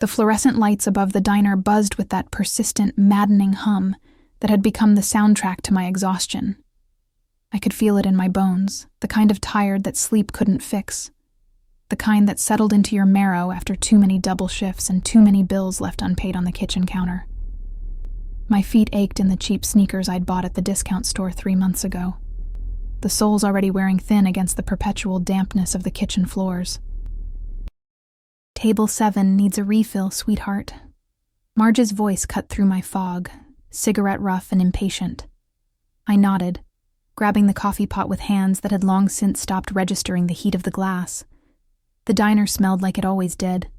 The fluorescent lights above the diner buzzed with that persistent, maddening hum that had become the soundtrack to my exhaustion. I could feel it in my bones, the kind of tired that sleep couldn't fix, the kind that settled into your marrow after too many double shifts and too many bills left unpaid on the kitchen counter. My feet ached in the cheap sneakers I'd bought at the discount store 3 months ago, the soles already wearing thin against the perpetual dampness of the kitchen floors. "Table 7 needs a refill, sweetheart." Marge's voice cut through my fog, cigarette rough and impatient. I nodded, grabbing the coffee pot with hands that had long since stopped registering the heat of the glass. The diner smelled like it always did: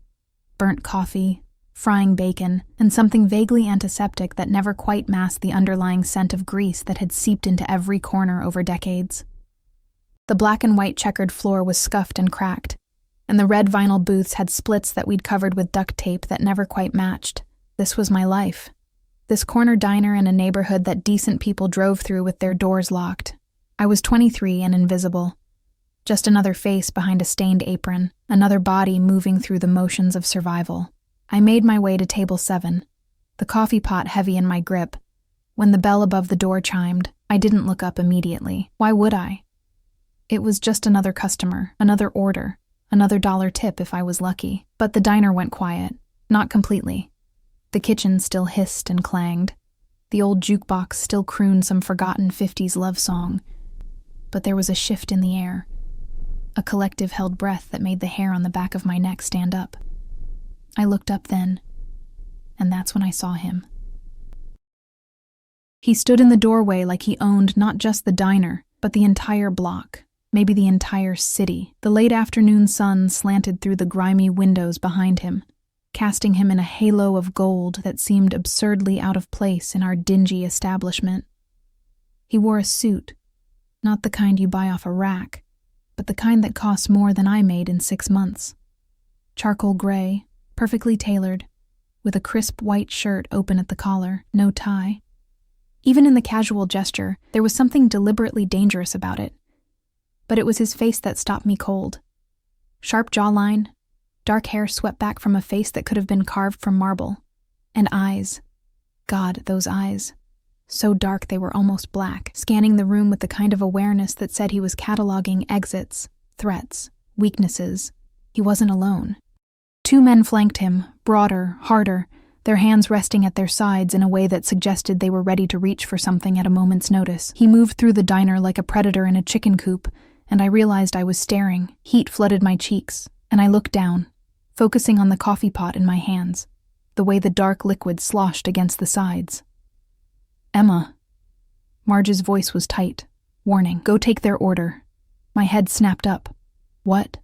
burnt coffee, frying bacon, and something vaguely antiseptic that never quite masked the underlying scent of grease that had seeped into every corner over decades. The black and white checkered floor was scuffed and cracked, and the red vinyl booths had splits that we'd covered with duct tape that never quite matched. This was my life. This corner diner in a neighborhood that decent people drove through with their doors locked. I was 23 and invisible. Just another face behind a stained apron, another body moving through the motions of survival. I made my way to table 7, the coffee pot heavy in my grip. When the bell above the door chimed, I didn't look up immediately. Why would I? It was just another customer, another order, another dollar tip if I was lucky. But the diner went quiet. Not completely. The kitchen still hissed and clanged. The old jukebox still crooned some forgotten 50s love song. But there was a shift in the air, a collective held breath that made the hair on the back of my neck stand up. I looked up then, and that's when I saw him. He stood in the doorway like he owned not just the diner, but the entire block, maybe the entire city. The late afternoon sun slanted through the grimy windows behind him, casting him in a halo of gold that seemed absurdly out of place in our dingy establishment. He wore a suit, not the kind you buy off a rack, but the kind that costs more than I made in 6 months. Charcoal gray, perfectly tailored, with a crisp white shirt open at the collar, no tie. Even in the casual gesture, there was something deliberately dangerous about it. But it was his face that stopped me cold. Sharp jawline, dark hair swept back from a face that could have been carved from marble. And eyes. God, those eyes. So dark they were almost black, scanning the room with the kind of awareness that said he was cataloging exits, threats, weaknesses. He wasn't alone. 2 men flanked him, broader, harder, their hands resting at their sides in a way that suggested they were ready to reach for something at a moment's notice. He moved through the diner like a predator in a chicken coop, and I realized I was staring. Heat flooded my cheeks, and I looked down, focusing on the coffee pot in my hands, the way the dark liquid sloshed against the sides. "Emma." Marge's voice was tight, warning, "Go take their order." My head snapped up. "What?"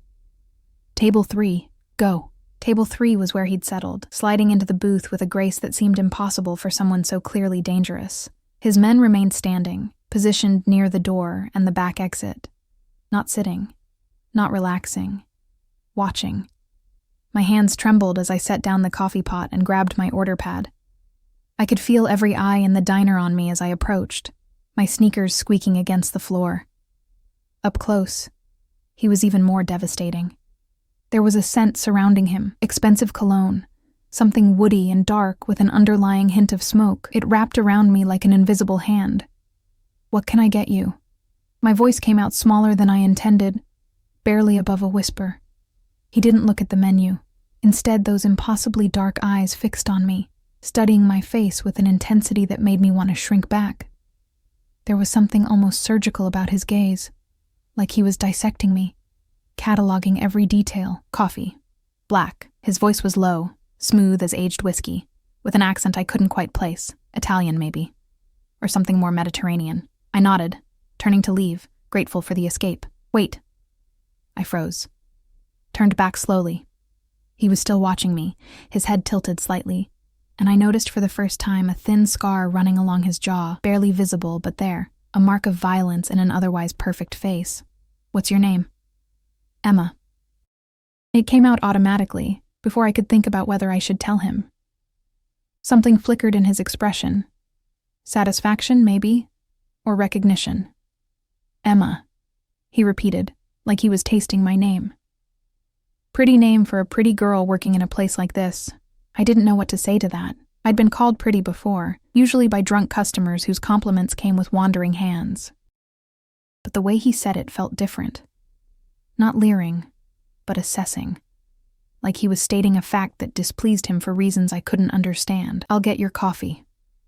"Table 3, go." Table 3 was where he'd settled, sliding into the booth with a grace that seemed impossible for someone so clearly dangerous. His men remained standing, positioned near the door and the back exit. Not sitting, not relaxing, watching. My hands trembled as I set down the coffee pot and grabbed my order pad. I could feel every eye in the diner on me as I approached, my sneakers squeaking against the floor. Up close, he was even more devastating. There was a scent surrounding him, expensive cologne, something woody and dark with an underlying hint of smoke. It wrapped around me like an invisible hand. "What can I get you?" My voice came out smaller than I intended, barely above a whisper. He didn't look at the menu. Instead, those impossibly dark eyes fixed on me, studying my face with an intensity that made me want to shrink back. There was something almost surgical about his gaze, like he was dissecting me, cataloging every detail. "Coffee. Black." His voice was low, smooth as aged whiskey, with an accent I couldn't quite place. Italian, maybe. Or something more Mediterranean. I nodded, turning to leave, grateful for the escape. "Wait." I froze. Turned back slowly. He was still watching me, his head tilted slightly, and I noticed for the first time a thin scar running along his jaw, barely visible but there, a mark of violence in an otherwise perfect face. "What's your name?" "Emma." It came out automatically, before I could think about whether I should tell him. Something flickered in his expression. Satisfaction, maybe, or recognition. "Emma," he repeated, like he was tasting my name. Pretty name for a pretty girl working in a place like this, I didn't know what to say to that. I'd been called pretty before, usually by drunk customers whose compliments came with wandering hands. But the way he said it felt different. Not leering, but assessing. Like he was stating a fact that displeased him for reasons I couldn't understand. "I'll get your coffee,"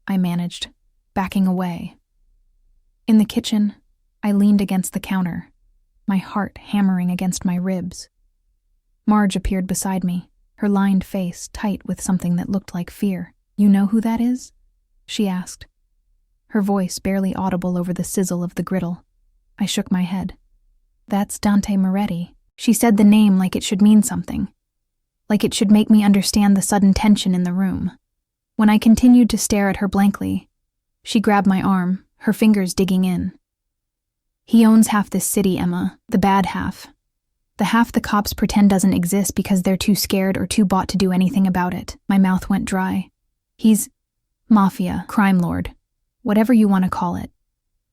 I managed, backing away. In the kitchen, I leaned against the counter, my heart hammering against my ribs. Marge appeared beside me, her lined face tight with something that looked like fear. "You know who that is?" she asked, her voice barely audible over the sizzle of the griddle. I shook my head. "That's Dante Moretti." She said the name like it should mean something, like it should make me understand the sudden tension in the room. When I continued to stare at her blankly, she grabbed my arm, her fingers digging in. "He owns half this city, Emma, the bad half. The half the cops pretend doesn't exist because they're too scared or too bought to do anything about it." My mouth went dry. "He's Mafia, crime lord, whatever you want to call it.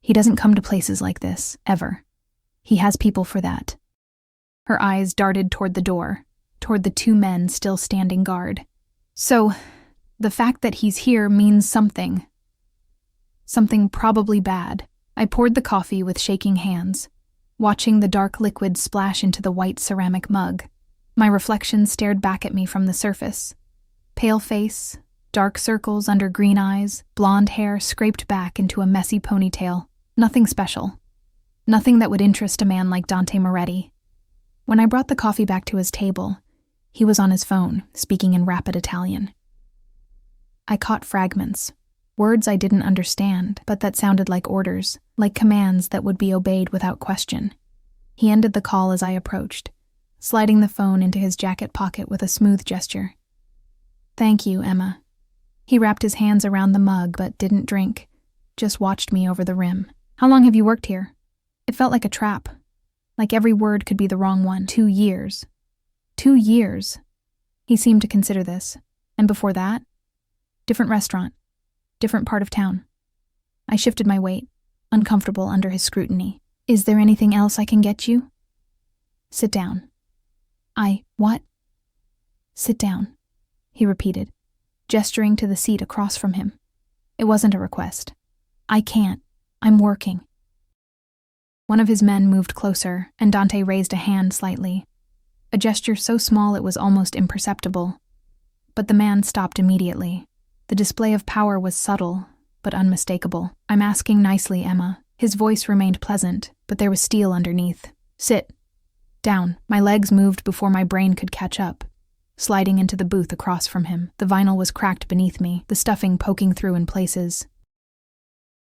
He doesn't come to places like this, ever. He has people for that." Her eyes darted toward the door, toward the two men still standing guard. "So, the fact that he's here means something. Something probably bad." I poured the coffee with shaking hands, watching the dark liquid splash into the white ceramic mug. My reflection stared back at me from the surface. Pale face, dark circles under green eyes, blonde hair scraped back into a messy ponytail. Nothing special. Nothing that would interest a man like Dante Moretti. When I brought the coffee back to his table, he was on his phone, speaking in rapid Italian. I caught fragments, words I didn't understand, but that sounded like orders, like commands that would be obeyed without question. He ended the call as I approached, sliding the phone into his jacket pocket with a smooth gesture. "Thank you, Emma." He wrapped his hands around the mug but didn't drink, just watched me over the rim. "How long have you worked here?" It felt like a trap, like every word could be the wrong one. 2 years. 2 years. He seemed to consider this. And before that? Different restaurant. Different part of town. I shifted my weight, uncomfortable under his scrutiny. "Is there anything else I can get you?" "Sit down." What? "Sit down," he repeated, gesturing to the seat across from him. It wasn't a request. "I can't. I'm working." One of his men moved closer, and Dante raised a hand slightly, a gesture so small it was almost imperceptible. But the man stopped immediately. The display of power was subtle, but unmistakable. "I'm asking nicely, Emma." His voice remained pleasant, but there was steel underneath. "Sit. Down." My legs moved before my brain could catch up, sliding into the booth across from him. The vinyl was cracked beneath me, the stuffing poking through in places.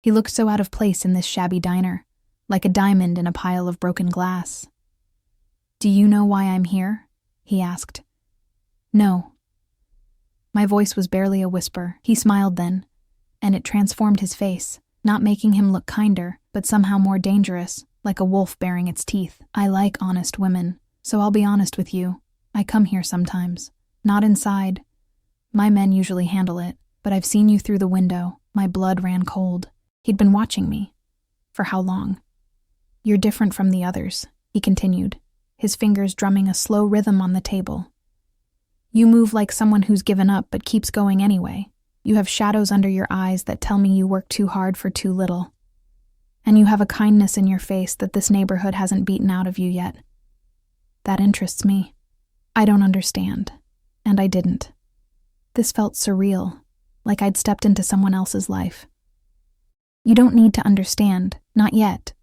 He looked so out of place in this shabby diner, like a diamond in a pile of broken glass. "Do you know why I'm here?" he asked. "No." My voice was barely a whisper. He smiled then, and it transformed his face, not making him look kinder, but somehow more dangerous, like a wolf baring its teeth. "I like honest women, so I'll be honest with you. I come here sometimes. Not inside. My men usually handle it, but I've seen you through the window." My blood ran cold. He'd been watching me. For how long? "You're different from the others," he continued, his fingers drumming a slow rhythm on the table. "You move like someone who's given up but keeps going anyway. You have shadows under your eyes that tell me you work too hard for too little. And you have a kindness in your face that this neighborhood hasn't beaten out of you yet. That interests me. I don't understand, and I didn't. This felt surreal, like I'd stepped into someone else's life. You don't need to understand, not yet.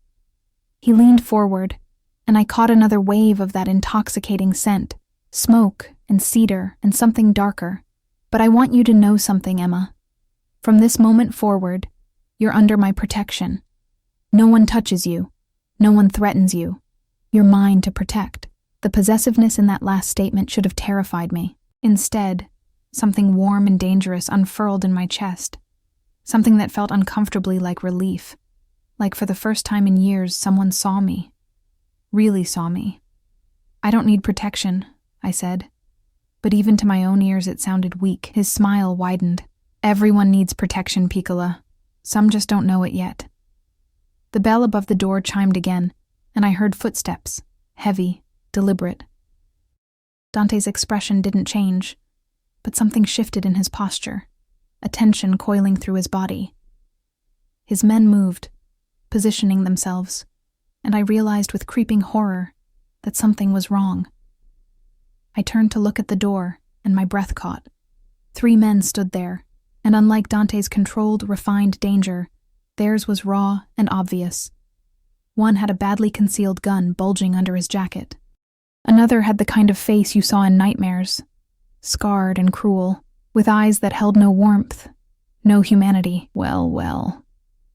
He leaned forward, and I caught another wave of that intoxicating scent, smoke and cedar and something darker. But I want you to know something, Emma. From this moment forward, you're under my protection. No one touches you. No one threatens you. You're mine to protect. The possessiveness in that last statement should have terrified me. Instead, something warm and dangerous unfurled in my chest. Something that felt uncomfortably like relief. Like for the first time in years, someone saw me. Really saw me. I don't need protection, I said. But even to my own ears it sounded weak. His smile widened. Everyone needs protection, Piccola. Some just don't know it yet. The bell above the door chimed again, and I heard footsteps, heavy, deliberate. Dante's expression didn't change, but something shifted in his posture, a tension coiling through his body. His men moved, positioning themselves, and I realized with creeping horror that something was wrong. I turned to look at the door, and my breath caught. 3 men stood there, and unlike Dante's controlled, refined danger, theirs was raw and obvious. One had a badly concealed gun bulging under his jacket. Another had the kind of face you saw in nightmares, scarred and cruel, with eyes that held no warmth, no humanity. "Well, well,"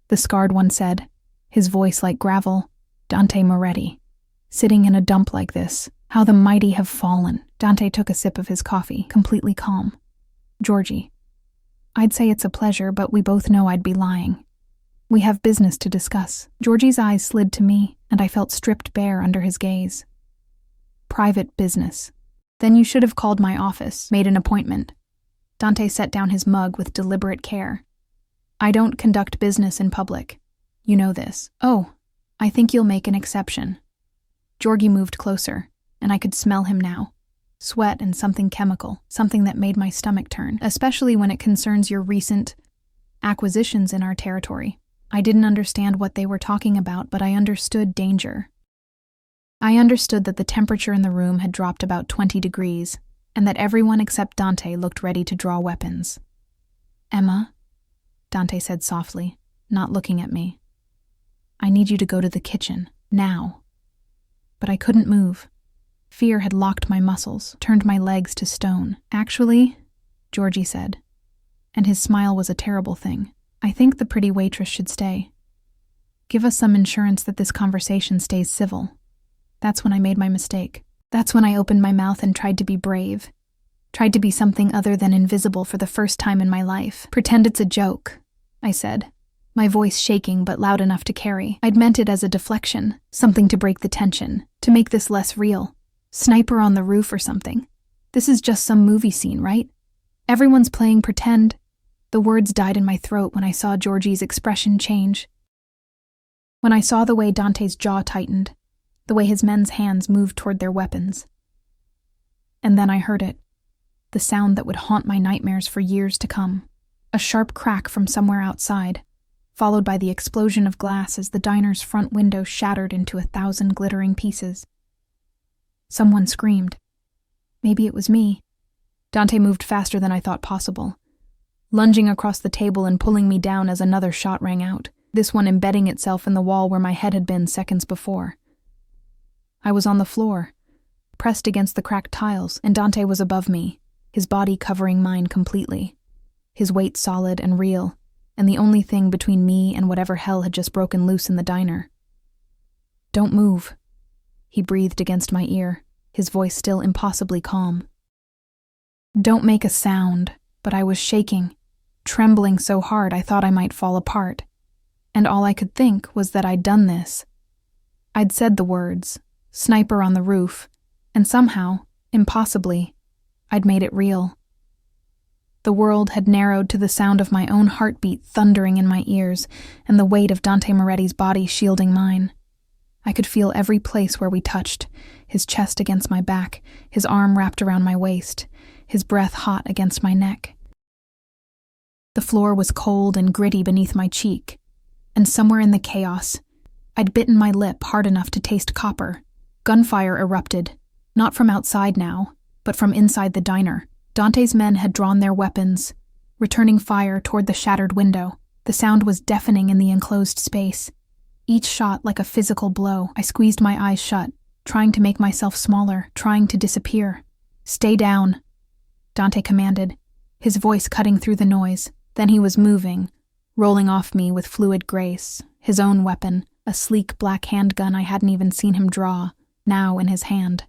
the scarred one said, his voice like gravel. "Dante Moretti. Sitting in a dump like this. How the mighty have fallen." Dante took a sip of his coffee, completely calm. "Georgie, I'd say it's a pleasure, but we both know I'd be lying. We have business to discuss." Georgie's eyes slid to me, and I felt stripped bare under his gaze. "Private business. Then you should have called my office, made an appointment." Dante set down his mug with deliberate care. "I don't conduct business in public. You know this." "Oh, I think you'll make an exception." Georgie moved closer, and I could smell him now. Sweat and something chemical, something that made my stomach turn, especially when it concerns your recent acquisitions in our territory. I didn't understand what they were talking about, but I understood danger. I understood that the temperature in the room had dropped about 20 degrees, and that everyone except Dante looked ready to draw weapons. "Emma," Dante said softly, not looking at me, "I need you to go to the kitchen, now." But I couldn't move. Fear had locked my muscles, turned my legs to stone. "Actually," Georgie said, and his smile was a terrible thing, "I think the pretty waitress should stay. Give us some insurance that this conversation stays civil." That's when I made my mistake. That's when I opened my mouth and tried to be brave. Tried to be something other than invisible for the first time in my life. "Pretend it's a joke," I said, my voice shaking but loud enough to carry. I'd meant it as a deflection, something to break the tension, to make this less real. Sniper on the roof or something. This is just some movie scene, right? Everyone's playing pretend. The words died in my throat when I saw Georgie's expression change. When I saw the way Dante's jaw tightened, the way his men's hands moved toward their weapons. And then I heard it, the sound that would haunt my nightmares for years to come. A sharp crack from somewhere outside, followed by the explosion of glass as the diner's front window shattered into 1,000 glittering pieces. Someone screamed. Maybe it was me. Dante moved faster than I thought possible, lunging across the table and pulling me down as another shot rang out, this one embedding itself in the wall where my head had been seconds before. I was on the floor, pressed against the cracked tiles, and Dante was above me, his body covering mine completely, his weight solid and real, and the only thing between me and whatever hell had just broken loose in the diner. "Don't move," he breathed against my ear, his voice still impossibly calm. "Don't make a sound," but I was shaking, trembling so hard I thought I might fall apart, and all I could think was that I'd done this. I'd said the words, "sniper on the roof," and somehow, impossibly, I'd made it real. The world had narrowed to the sound of my own heartbeat thundering in my ears and the weight of Dante Moretti's body shielding mine. I could feel every place where we touched, his chest against my back, his arm wrapped around my waist, his breath hot against my neck. The floor was cold and gritty beneath my cheek, and somewhere in the chaos, I'd bitten my lip hard enough to taste copper. Gunfire erupted, not from outside now, but from inside the diner. Dante's men had drawn their weapons, returning fire toward the shattered window. The sound was deafening in the enclosed space. Each shot like a physical blow. I squeezed my eyes shut, trying to make myself smaller, trying to disappear. "Stay down," Dante commanded, his voice cutting through the noise. Then he was moving, rolling off me with fluid grace, his own weapon, a sleek black handgun I hadn't even seen him draw, now in his hand.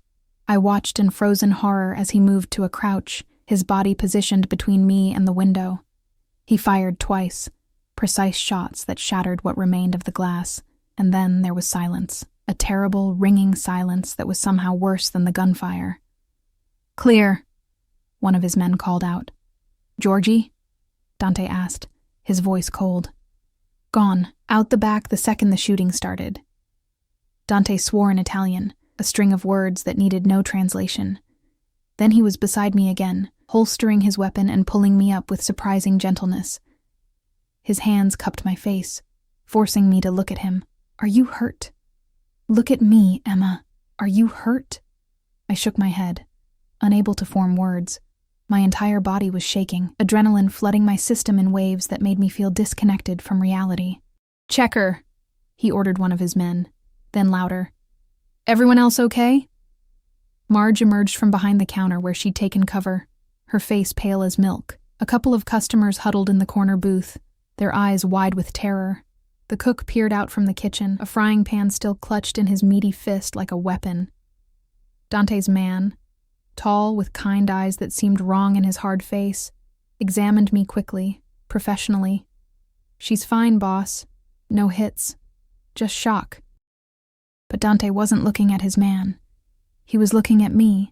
I watched in frozen horror as he moved to a crouch, his body positioned between me and the window. He fired twice, precise shots that shattered what remained of the glass, and then there was silence, a terrible, ringing silence that was somehow worse than the gunfire. "Clear," one of his men called out. "Georgie?" Dante asked, his voice cold. "Gone, out the back the second the shooting started." Dante swore in Italian, a string of words that needed no translation. Then he was beside me again, holstering his weapon and pulling me up with surprising gentleness. His hands cupped my face, forcing me to look at him. "Are you hurt? Look at me, Emma. Are you hurt?" I shook my head, unable to form words. My entire body was shaking, adrenaline flooding my system in waves that made me feel disconnected from reality. "Check her," he ordered one of his men, then louder. "Everyone else okay?" Marge emerged from behind the counter where she'd taken cover, her face pale as milk. A couple of customers huddled in the corner booth, their eyes wide with terror. The cook peered out from the kitchen, a frying pan still clutched in his meaty fist like a weapon. Dante's man, tall with kind eyes that seemed wrong in his hard face, examined me quickly, professionally. "She's fine, boss. No hits. Just shock." But Dante wasn't looking at his man. He was looking at me,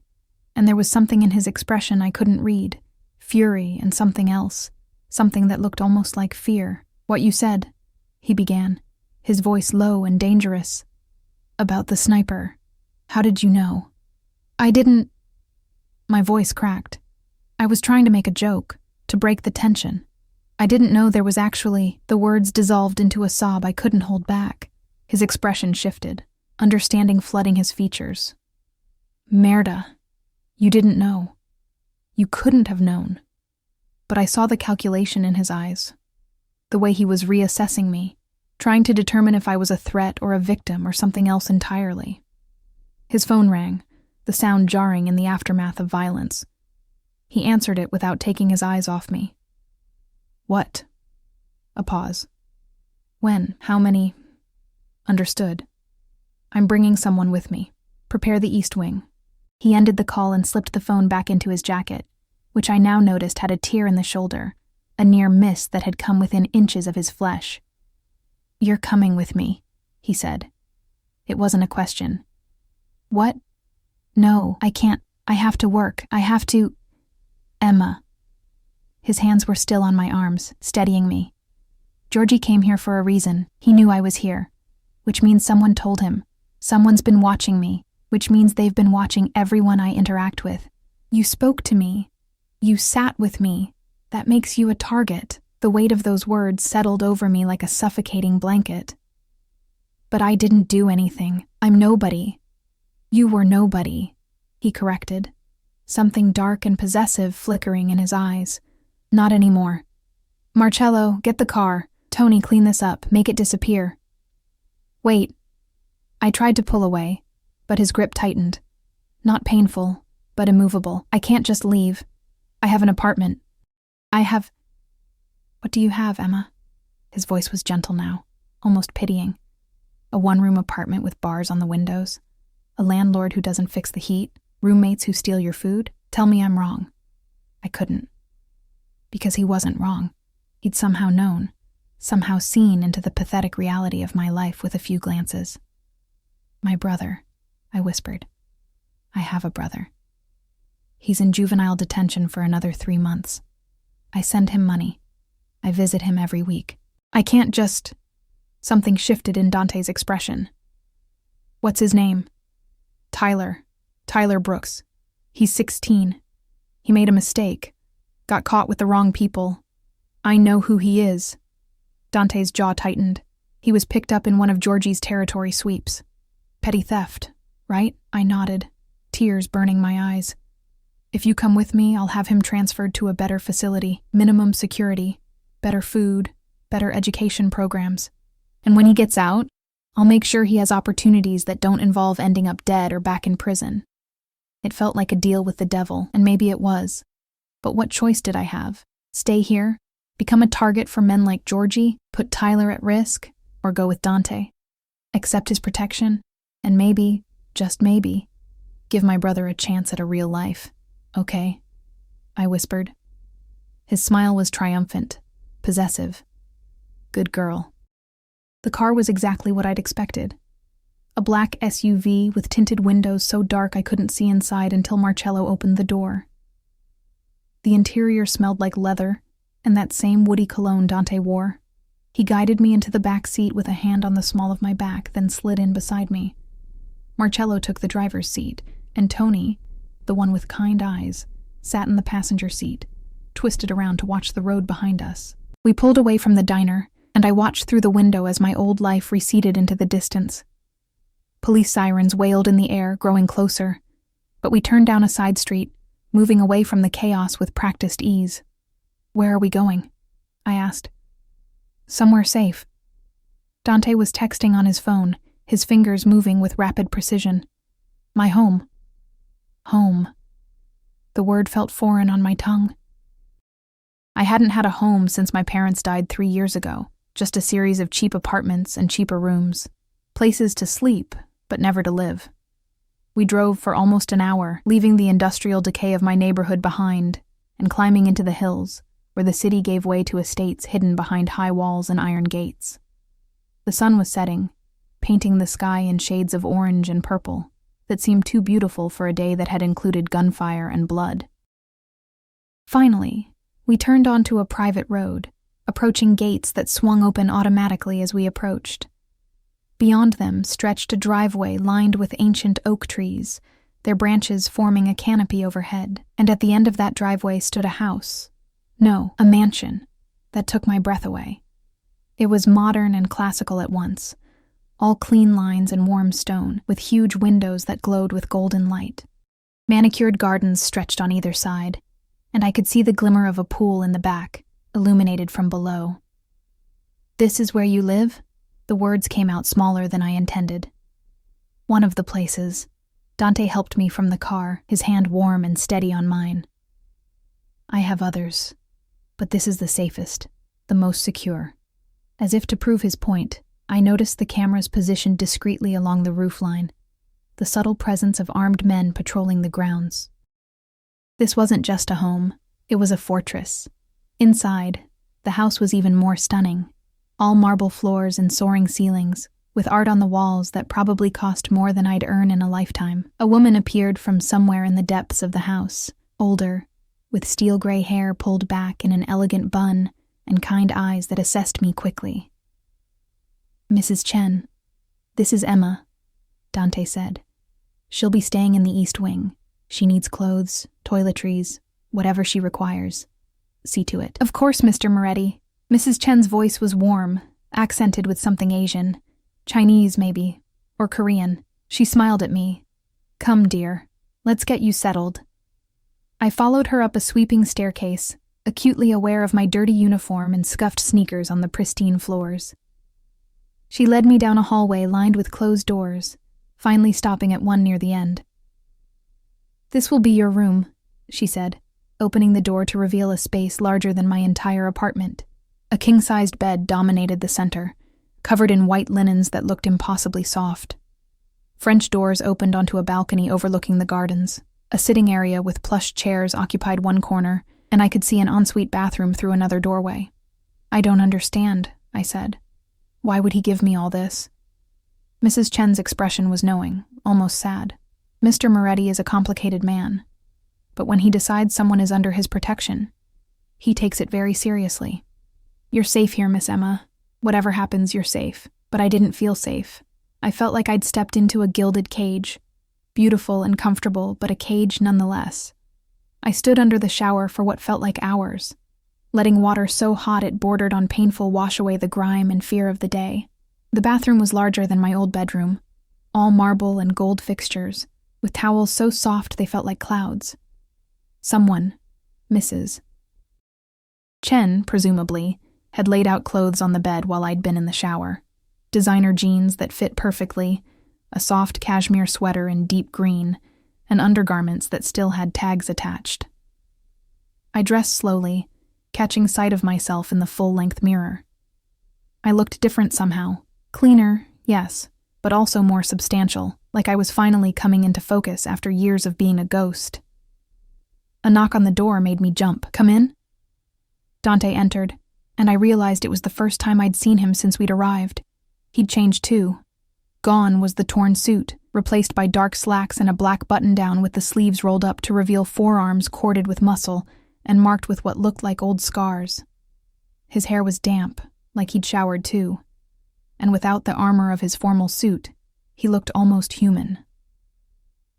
and there was something in his expression I couldn't read. Fury and something else. Something that looked almost like fear. "What you said," he began, his voice low and dangerous. "About the sniper. How did you know?" "I didn't..." My voice cracked. I was trying to make a joke, to break the tension. I didn't know there was actually... The words dissolved into a sob I couldn't hold back. His expression shifted, understanding flooding his features. "Merda. You didn't know. You couldn't have known." But I saw the calculation in his eyes. The way he was reassessing me, trying to determine if I was a threat or a victim or something else entirely. His phone rang, the sound jarring in the aftermath of violence. He answered it without taking his eyes off me. "What?" A pause. "When? How many?" "Understood. I'm bringing someone with me. Prepare the East Wing." He ended the call and slipped the phone back into his jacket, which I now noticed had a tear in the shoulder, a near miss that had come within inches of his flesh. "You're coming with me," he said. It wasn't a question. "What?" "No, I can't. I have to work. I have to..." "Emma." His hands were still on my arms, steadying me. "Georgie came here for a reason. He knew I was here. Which means someone told him. Someone's been watching me, which means they've been watching everyone I interact with. You spoke to me. You sat with me. That makes you a target." The weight of those words settled over me like a suffocating blanket. "But I didn't do anything. I'm nobody." "You were nobody," he corrected, something dark and possessive flickering in his eyes. "Not anymore. Marcello, get the car. Tony, clean this up. Make it disappear." "Wait." I tried to pull away, but his grip tightened. Not painful, but immovable. "I can't just leave. I have an apartment. I have..." "What do you have, Emma?" His voice was gentle now, almost pitying. "A one-room apartment with bars on the windows? A landlord who doesn't fix the heat? Roommates who steal your food? Tell me I'm wrong." I couldn't. Because he wasn't wrong. He'd somehow known, somehow seen into the pathetic reality of my life with a few glances. "My brother," I whispered. "I have a brother. He's in juvenile detention for another 3 months. I send him money. I visit him every week. I can't just..." Something shifted in Dante's expression. "What's his name?" Tyler Brooks. He's 16. He made a mistake. Got caught with the wrong people. I know who he is." Dante's jaw tightened. He was picked up in one of Georgie's territory sweeps. "Petty theft, right?" I nodded, tears burning my eyes. "If you come with me, I'll have him transferred to a better facility, minimum security, better food, better education programs. And when he gets out, I'll make sure he has opportunities that don't involve ending up dead or back in prison." It felt like a deal with the devil, and maybe it was. But what choice did I have? Stay here, become a target for men like Georgie, put Tyler at risk, or go with Dante? Accept his protection, and maybe, just maybe, give my brother a chance at a real life. "Okay," I whispered. His smile was triumphant, possessive. "Good girl." The car was exactly what I'd expected. A black SUV with tinted windows so dark I couldn't see inside until Marcello opened the door. The interior smelled like leather and that same woody cologne Dante wore. He guided me into the back seat with a hand on the small of my back, then slid in beside me. Marcello took the driver's seat, and Tony, the one with kind eyes, sat in the passenger seat, twisted around to watch the road behind us. We pulled away from the diner, and I watched through the window as my old life receded into the distance. Police sirens wailed in the air, growing closer, but we turned down a side street, moving away from the chaos with practiced ease. "Where are we going?" I asked. "Somewhere safe." Dante was texting on his phone, his fingers moving with rapid precision. "My home." Home. The word felt foreign on my tongue. I hadn't had a home since my parents died 3 years ago, just a series of cheap apartments and cheaper rooms. Places to sleep, but never to live. We drove for almost an hour, leaving the industrial decay of my neighborhood behind and climbing into the hills, where the city gave way to estates hidden behind high walls and iron gates. The sun was setting, painting the sky in shades of orange and purple that seemed too beautiful for a day that had included gunfire and blood. Finally, we turned onto a private road, approaching gates that swung open automatically as we approached. Beyond them stretched a driveway lined with ancient oak trees, their branches forming a canopy overhead, and at the end of that driveway stood a house. No, a mansion, that took my breath away. It was modern and classical at once, all clean lines and warm stone, with huge windows that glowed with golden light. Manicured gardens stretched on either side, and I could see the glimmer of a pool in the back, illuminated from below. "This is where you live?" The words came out smaller than I intended. "One of the places." Dante helped me from the car, his hand warm and steady on mine. "I have others, but this is the safest, the most secure." As if to prove his point, I noticed the cameras positioned discreetly along the roofline, the subtle presence of armed men patrolling the grounds. This wasn't just a home, it was a fortress. Inside, the house was even more stunning. All marble floors and soaring ceilings, with art on the walls that probably cost more than I'd earn in a lifetime. A woman appeared from somewhere in the depths of the house, older, with steel gray hair pulled back in an elegant bun and kind eyes that assessed me quickly. "Mrs. Chen, this is Emma," Dante said. "She'll be staying in the East Wing. She needs clothes, toiletries, whatever she requires. See to it." "Of course, Mr. Moretti." Mrs. Chen's voice was warm, accented with something Asian. Chinese, maybe, or Korean. She smiled at me. "Come, dear. Let's get you settled." I followed her up a sweeping staircase, acutely aware of my dirty uniform and scuffed sneakers on the pristine floors. She led me down a hallway lined with closed doors, finally stopping at one near the end. "This will be your room," she said, opening the door to reveal a space larger than my entire apartment. A king-sized bed dominated the center, covered in white linens that looked impossibly soft. French doors opened onto a balcony overlooking the gardens. A sitting area with plush chairs occupied one corner, and I could see an ensuite bathroom through another doorway. "I don't understand," I said. "Why would he give me all this?" Mrs. Chen's expression was knowing, almost sad. Mr. Moretti is a complicated man, but when he decides someone is under his protection, he takes it very seriously. "You're safe here, Miss Emma. Whatever happens, you're safe." But I didn't feel safe. I felt like I'd stepped into a gilded cage. Beautiful and comfortable, but a cage nonetheless. I stood under the shower for what felt like hours, letting water so hot it bordered on painful wash away the grime and fear of the day. The bathroom was larger than my old bedroom, all marble and gold fixtures, with towels so soft they felt like clouds. Someone, Mrs. Chen, presumably, had laid out clothes on the bed while I'd been in the shower. Designer jeans that fit perfectly, a soft cashmere sweater in deep green, and undergarments that still had tags attached. I dressed slowly, catching sight of myself in the full-length mirror. I looked different somehow. Cleaner, yes, but also more substantial, like I was finally coming into focus after years of being a ghost. A knock on the door made me jump. "Come in?" Dante entered, and I realized it was the first time I'd seen him since we'd arrived. He'd changed too. Gone was the torn suit, replaced by dark slacks and a black button-down with the sleeves rolled up to reveal forearms corded with muscle and marked with what looked like old scars. His hair was damp, like he'd showered too, and without the armor of his formal suit, he looked almost human.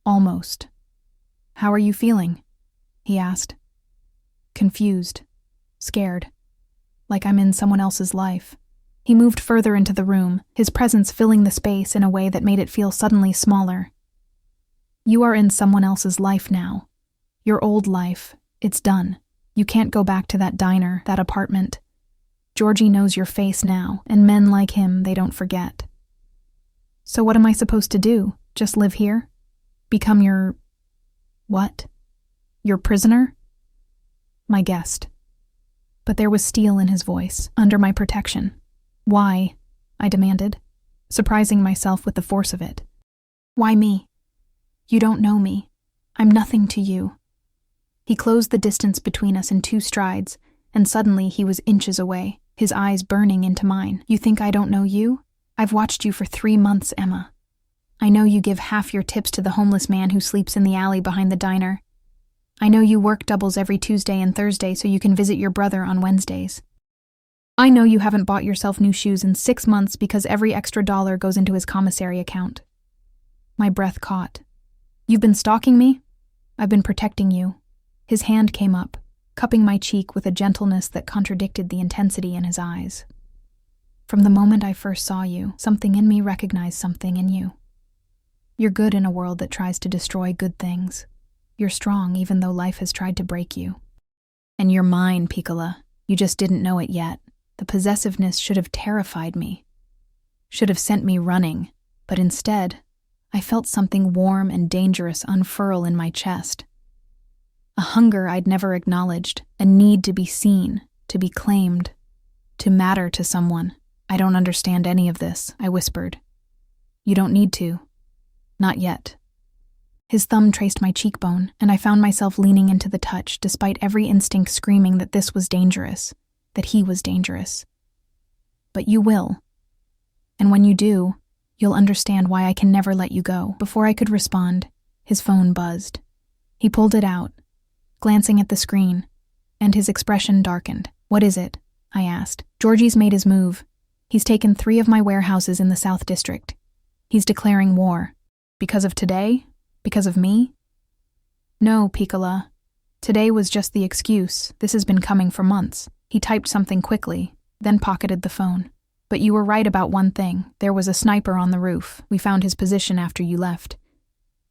Almost. "How are you feeling?" he asked. Confused. Scared. Like I'm in someone else's life. He moved further into the room, his presence filling the space in a way that made it feel suddenly smaller. You are in someone else's life now. Your old life. It's done. You can't go back to that diner, that apartment. Georgie knows your face now, and men like him, they don't forget. So what am I supposed to do? Just live here? Become your... what? Your prisoner? My guest. But there was steel in his voice, under my protection. Why? I demanded, surprising myself with the force of it. Why me? You don't know me. I'm nothing to you. He closed the distance between us in 2 strides, and suddenly he was inches away, his eyes burning into mine. You think I don't know you? I've watched you for 3 months, Emma. I know you give half your tips to the homeless man who sleeps in the alley behind the diner. I know you work doubles every Tuesday and Thursday so you can visit your brother on Wednesdays. I know you haven't bought yourself new shoes in 6 months because every extra dollar goes into his commissary account. My breath caught. You've been stalking me? I've been protecting you. His hand came up, cupping my cheek with a gentleness that contradicted the intensity in his eyes. From the moment I first saw you, something in me recognized something in you. You're good in a world that tries to destroy good things. You're strong even though life has tried to break you. And you're mine, Piccola. You just didn't know it yet. The possessiveness should have terrified me. Should have sent me running, but instead, I felt something warm and dangerous unfurl in my chest. A hunger I'd never acknowledged, a need to be seen, to be claimed, to matter to someone. I don't understand any of this, I whispered. You don't need to. Not yet. His thumb traced my cheekbone, and I found myself leaning into the touch despite every instinct screaming that this was dangerous, that he was dangerous. But you will. And when you do, you'll understand why I can never let you go. Before I could respond, his phone buzzed. He pulled it out, glancing at the screen, and his expression darkened. What is it? I asked. Georgie's made his move. He's taken 3 of my warehouses in the South District. He's declaring war. Because of today? Because of me? No, Piccola. Today was just the excuse. This has been coming for months. He typed something quickly, then pocketed the phone. But you were right about one thing. There was a sniper on the roof. We found his position after you left.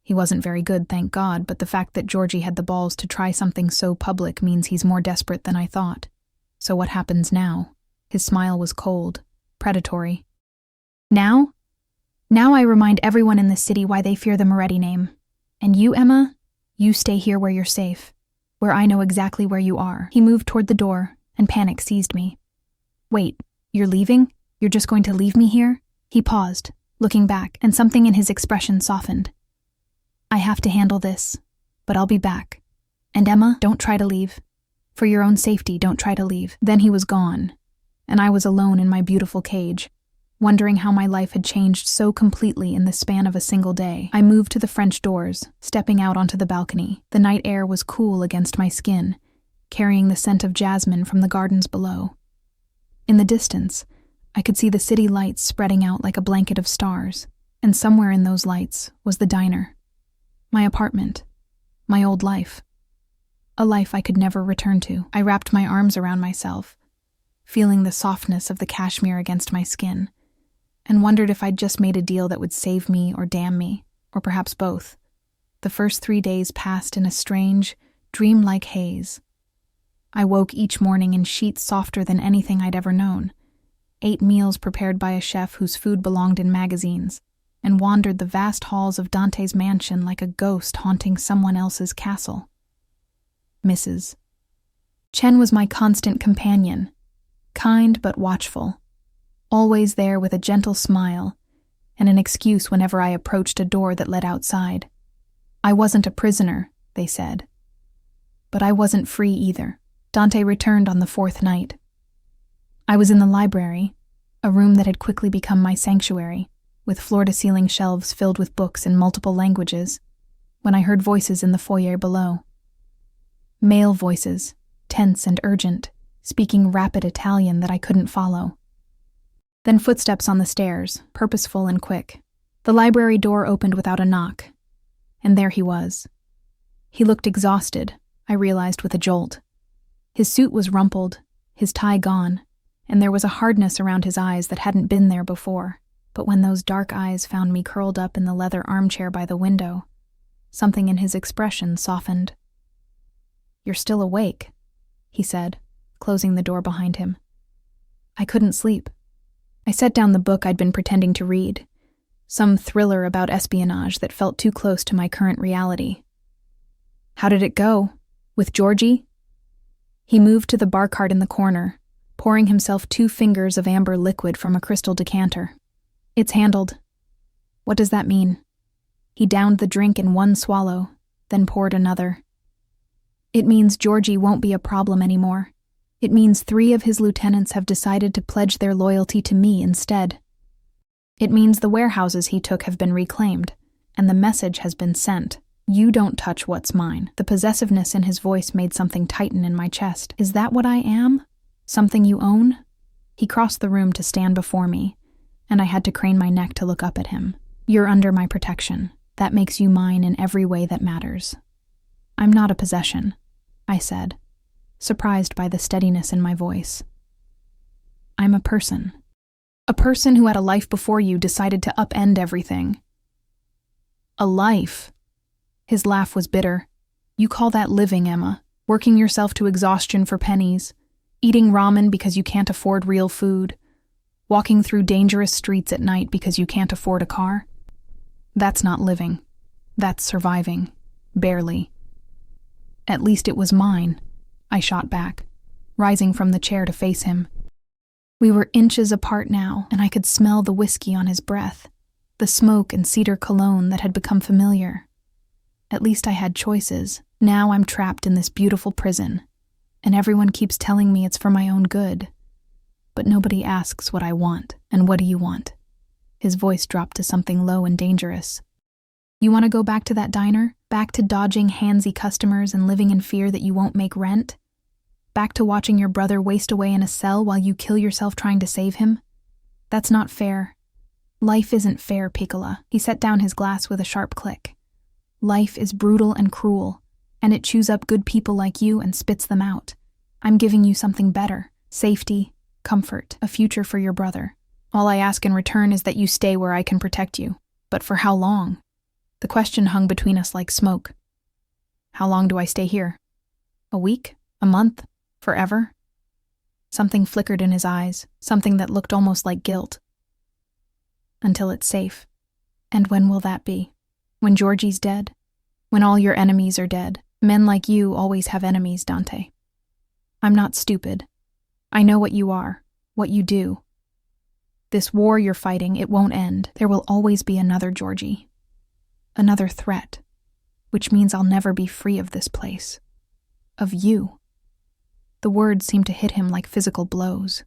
He wasn't very good, thank God, but the fact that Georgie had the balls to try something so public means he's more desperate than I thought. So what happens now? His smile was cold, predatory. Now? Now I remind everyone in this city why they fear the Moretti name. And you, Emma? You stay here where you're safe, where I know exactly where you are. He moved toward the door, and panic seized me. Wait, you're leaving? You're just going to leave me here? He paused, looking back, and something in his expression softened. I have to handle this, but I'll be back. And Emma, don't try to leave. For your own safety, don't try to leave. Then he was gone, and I was alone in my beautiful cage, wondering how my life had changed so completely in the span of a single day. I moved to the French doors, stepping out onto the balcony. The night air was cool against my skin, carrying the scent of jasmine from the gardens below. In the distance, I could see the city lights spreading out like a blanket of stars, and somewhere in those lights was the diner. My apartment. My old life. A life I could never return to. I wrapped my arms around myself, feeling the softness of the cashmere against my skin, and wondered if I'd just made a deal that would save me or damn me, or perhaps both. The first 3 days passed in a strange, dreamlike haze. I woke each morning in sheets softer than anything I'd ever known, ate meals prepared by a chef whose food belonged in magazines, and wandered the vast halls of Dante's mansion like a ghost haunting someone else's castle. Mrs. Chen was my constant companion, kind but watchful, always there with a gentle smile and an excuse whenever I approached a door that led outside. I wasn't a prisoner, they said. But I wasn't free either. Dante returned on the 4th night. I was in the library, a room that had quickly become my sanctuary, with floor-to-ceiling shelves filled with books in multiple languages, when I heard voices in the foyer below. Male voices, tense and urgent, speaking rapid Italian that I couldn't follow. Then footsteps on the stairs, purposeful and quick. The library door opened without a knock, and there he was. He looked exhausted, I realized with a jolt. His suit was rumpled, his tie gone, and there was a hardness around his eyes that hadn't been there before. But when those dark eyes found me curled up in the leather armchair by the window, something in his expression softened. "You're still awake," he said, closing the door behind him. I couldn't sleep. I set down the book I'd been pretending to read, some thriller about espionage that felt too close to my current reality. "How did it go? With Georgie?" He moved to the bar cart in the corner, pouring himself 2 fingers of amber liquid from a crystal decanter. "It's handled." "What does that mean?" He downed the drink in one swallow, then poured another. "It means Georgie won't be a problem anymore. It means 3 of his lieutenants have decided to pledge their loyalty to me instead. It means the warehouses he took have been reclaimed, and the message has been sent. You don't touch what's mine." The possessiveness in his voice made something tighten in my chest. "Is that what I am? Something you own?" He crossed the room to stand before me, and I had to crane my neck to look up at him. "You're under my protection. That makes you mine in every way that matters." "I'm not a possession," I said, surprised by the steadiness in my voice. "I'm a person. A person who had a life before you decided to upend everything." "A life?" His laugh was bitter. "You call that living, Emma? Working yourself to exhaustion for pennies, eating ramen because you can't afford real food, walking through dangerous streets at night because you can't afford a car? That's not living. That's surviving. Barely." "At least it was mine," I shot back, rising from the chair to face him. We were inches apart now, and I could smell the whiskey on his breath, the smoke and cedar cologne that had become familiar. At least I had choices. Now I'm trapped in this beautiful prison, and everyone keeps telling me it's for my own good. But nobody asks what I want. "And what do you want?" His voice dropped to something low and dangerous. "You want to go back to that diner? Back to dodging handsy customers and living in fear that you won't make rent? Back to watching your brother waste away in a cell while you kill yourself trying to save him? That's not fair. Life isn't fair, Piccola." He set down his glass with a sharp click. "Life is brutal and cruel, and it chews up good people like you and spits them out. I'm giving you something better. Safety, comfort, a future for your brother. All I ask in return is that you stay where I can protect you. But for how long?" The question hung between us like smoke. "How long do I stay here? A week? A month? Forever?" Something flickered in his eyes, something that looked almost like guilt. "Until it's safe." "And when will that be? When Georgie's dead? When all your enemies are dead? Men like you always have enemies, Dante. I'm not stupid. I know what you are, what you do. This war you're fighting, it won't end. There will always be another Georgie. Another threat, which means I'll never be free of this place. Of you." The words seemed to hit him like physical blows.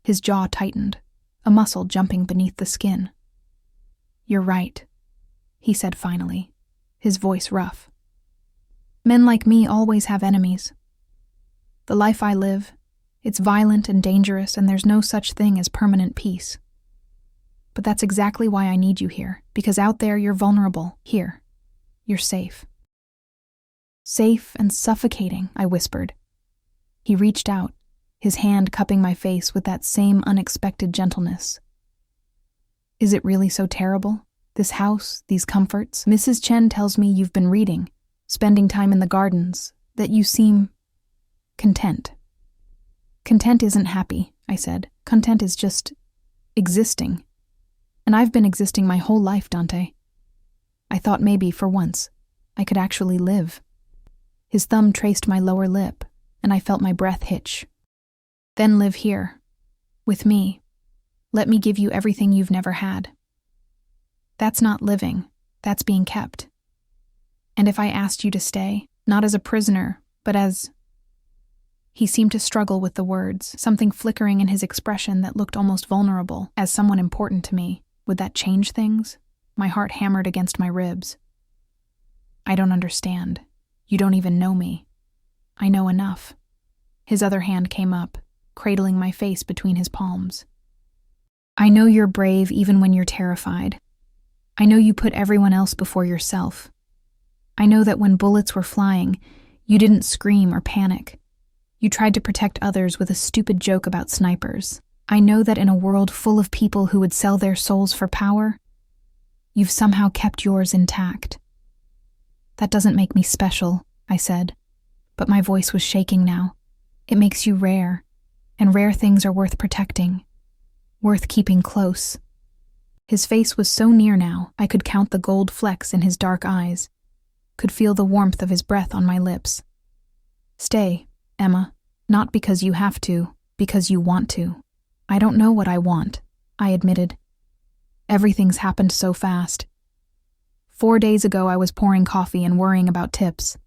His jaw tightened, a muscle jumping beneath the skin. "You're right," he said finally, his voice rough. "Men like me always have enemies. The life I live, it's violent and dangerous, and there's no such thing as permanent peace. But that's exactly why I need you here, because out there you're vulnerable. Here, you're safe." "Safe and suffocating," I whispered. He reached out, his hand cupping my face with that same unexpected gentleness. "Is it really so terrible? This house, these comforts? Mrs. Chen tells me you've been reading, spending time in the gardens, that you seem content." "Content isn't happy," I said. "Content is just existing. And I've been existing my whole life, Dante. I thought maybe, for once, I could actually live." His thumb traced my lower lip, and I felt my breath hitch. "Then live here, with me. Let me give you everything you've never had." "That's not living, that's being kept. And if I asked you to stay, not as a prisoner, but as—" He seemed to struggle with the words, something flickering in his expression that looked almost vulnerable, as someone important to me. Would that change things? My heart hammered against my ribs. "I don't understand. You don't even know me. I know enough." His other hand came up, cradling my face between his palms. "I know you're brave even when you're terrified. I know you put everyone else before yourself. I know that when bullets were flying, You didn't scream or panic. You tried to protect others with a stupid joke about snipers. I know that in a world full of people who would sell their souls for power, you've somehow kept yours intact. That doesn't make me special, I said, but my voice was shaking now. It makes you rare, and rare things are worth protecting, worth keeping close. His face was so near now, I could count the gold flecks in his dark eyes, could feel the warmth of his breath on my lips. Stay, Emma, not because you have to, because you want to. I don't know what I want, I admitted. Everything's happened so fast. 4 days ago I was pouring coffee and worrying about tips.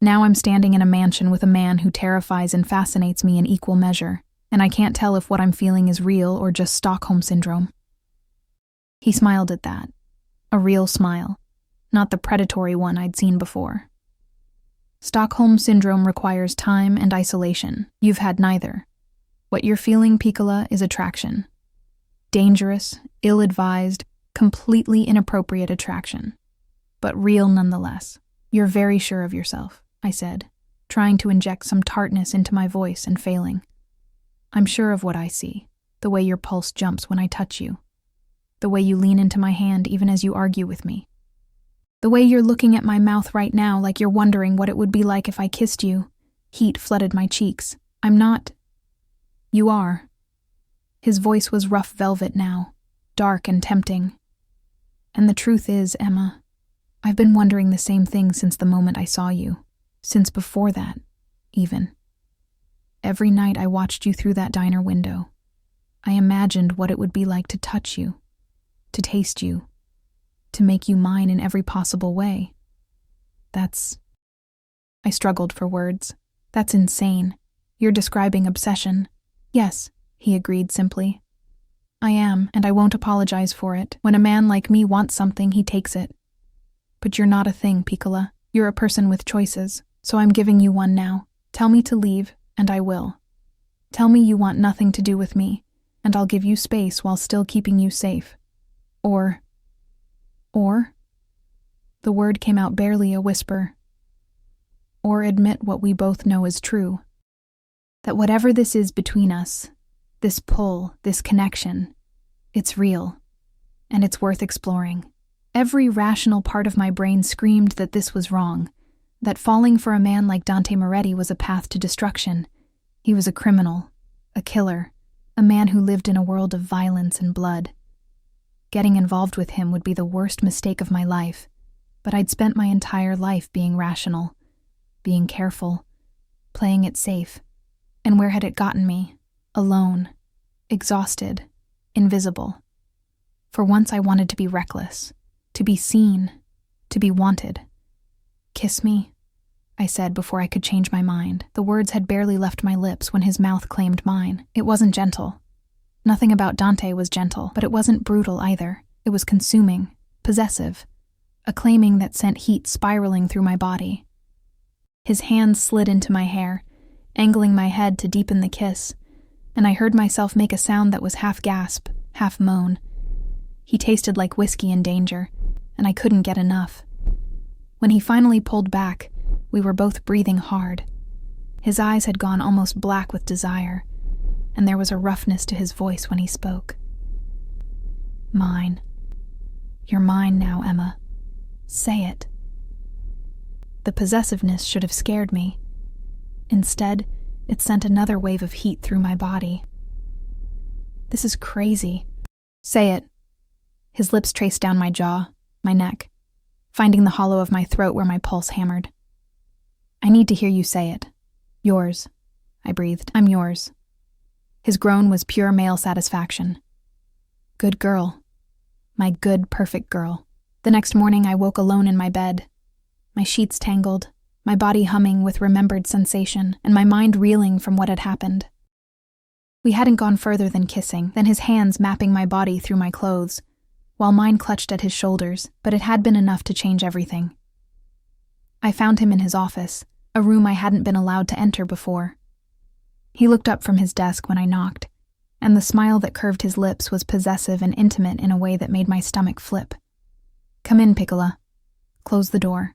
Now I'm standing in a mansion with a man who terrifies and fascinates me in equal measure, and I can't tell if what I'm feeling is real or just Stockholm Syndrome. He smiled at that. A real smile, not the predatory one I'd seen before. Stockholm Syndrome requires time and isolation. You've had neither. What you're feeling, Piccola, is attraction. Dangerous, ill-advised, completely inappropriate attraction. But real nonetheless. You're very sure of yourself, I said, trying to inject some tartness into my voice and failing. I'm sure of what I see, the way your pulse jumps when I touch you, the way you lean into my hand even as you argue with me, the way you're looking at my mouth right now like you're wondering what it would be like if I kissed you. Heat flooded my cheeks. I'm not. You are. His voice was rough velvet now, dark and tempting. And the truth is, Emma, I've been wondering the same thing since the moment I saw you, since before that, even. Every night I watched you through that diner window. I imagined what it would be like to touch you, to taste you, to make you mine in every possible way. I struggled for words. That's insane. You're describing obsession. Yes, he agreed simply. I am, and I won't apologize for it. When a man like me wants something, he takes it. But you're not a thing, Piccola. You're a person with choices, so I'm giving you one now. Tell me to leave, and I will. Tell me you want nothing to do with me, and I'll give you space while still keeping you safe. Or? The word came out barely a whisper. Or admit what we both know is true. That whatever this is between us, this pull, this connection, it's real, and it's worth exploring. Every rational part of my brain screamed that this was wrong, that falling for a man like Dante Moretti was a path to destruction. He was a criminal, a killer, a man who lived in a world of violence and blood. Getting involved with him would be the worst mistake of my life, but I'd spent my entire life being rational, being careful, playing it safe. And where had it gotten me? Alone, exhausted, invisible. For once I wanted to be reckless, to be seen, to be wanted. Kiss me, I said before I could change my mind. The words had barely left my lips when his mouth claimed mine. It wasn't gentle. Nothing about Dante was gentle, but it wasn't brutal either. It was consuming, possessive, a claiming that sent heat spiraling through my body. His hand slid into my hair, angling my head to deepen the kiss, and I heard myself make a sound that was half gasp, half moan. He tasted like whiskey in danger, and I couldn't get enough. When he finally pulled back, we were both breathing hard. His eyes had gone almost black with desire, and there was a roughness to his voice when he spoke. Mine. You're mine now, Emma. Say it. The possessiveness should have scared me. Instead, it sent another wave of heat through my body. This is crazy. Say it. His lips traced down my jaw, my neck, finding the hollow of my throat where my pulse hammered. I need to hear you say it. Yours, I breathed. I'm yours. His groan was pure male satisfaction. Good girl. My good, perfect girl. The next morning I woke alone in my bed, my sheets tangled, my body humming with remembered sensation, and my mind reeling from what had happened. We hadn't gone further than kissing, than his hands mapping my body through my clothes, while mine clutched at his shoulders, but it had been enough to change everything. I found him in his office, a room I hadn't been allowed to enter before. He looked up from his desk when I knocked, and the smile that curved his lips was possessive and intimate in a way that made my stomach flip. Come in, Piccola. Close the door.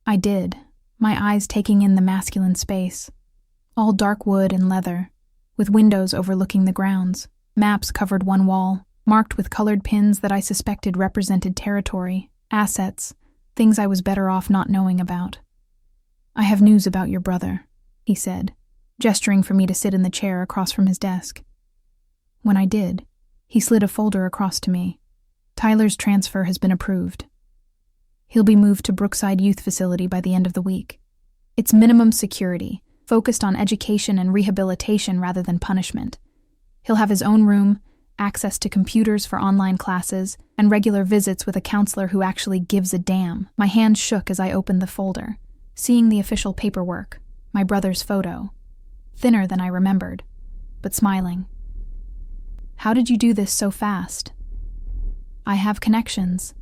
I did, my eyes taking in the masculine space. All dark wood and leather, with windows overlooking the grounds. Maps covered one wall, marked with colored pins that I suspected represented territory, assets, things I was better off not knowing about. "I have news about your brother," he said, gesturing for me to sit in the chair across from his desk. When I did, he slid a folder across to me. "Tyler's transfer has been approved. He'll be moved to Brookside Youth Facility by the end of the week. It's minimum security, focused on education and rehabilitation rather than punishment. He'll have his own room, access to computers for online classes, and regular visits with a counselor who actually gives a damn." My hand shook as I opened the folder, seeing the official paperwork, my brother's photo. Thinner than I remembered, but smiling. "How did you do this so fast?" "I have connections.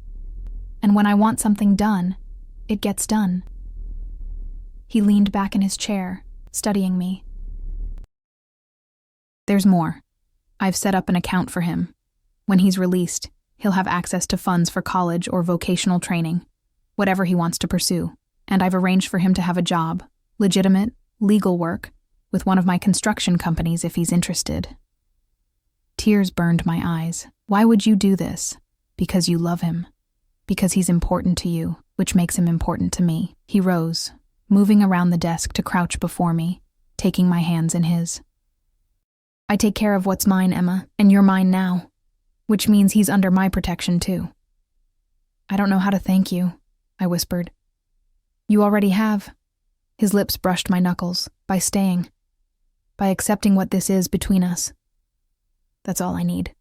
And when I want something done, it gets done." He leaned back in his chair, studying me. "There's more. I've set up an account for him. When he's released, he'll have access to funds for college or vocational training, whatever he wants to pursue. And I've arranged for him to have a job, legitimate, legal work, with one of my construction companies if he's interested." Tears burned my eyes. "Why would you do this?" "Because you love him. Because he's important to you, which makes him important to me." He rose, moving around the desk to crouch before me, taking my hands in his. "I take care of what's mine, Emma, and you're mine now, which means he's under my protection too." "I don't know how to thank you," I whispered. "You already have." His lips brushed my knuckles. "By staying. By accepting what this is between us. That's all I need."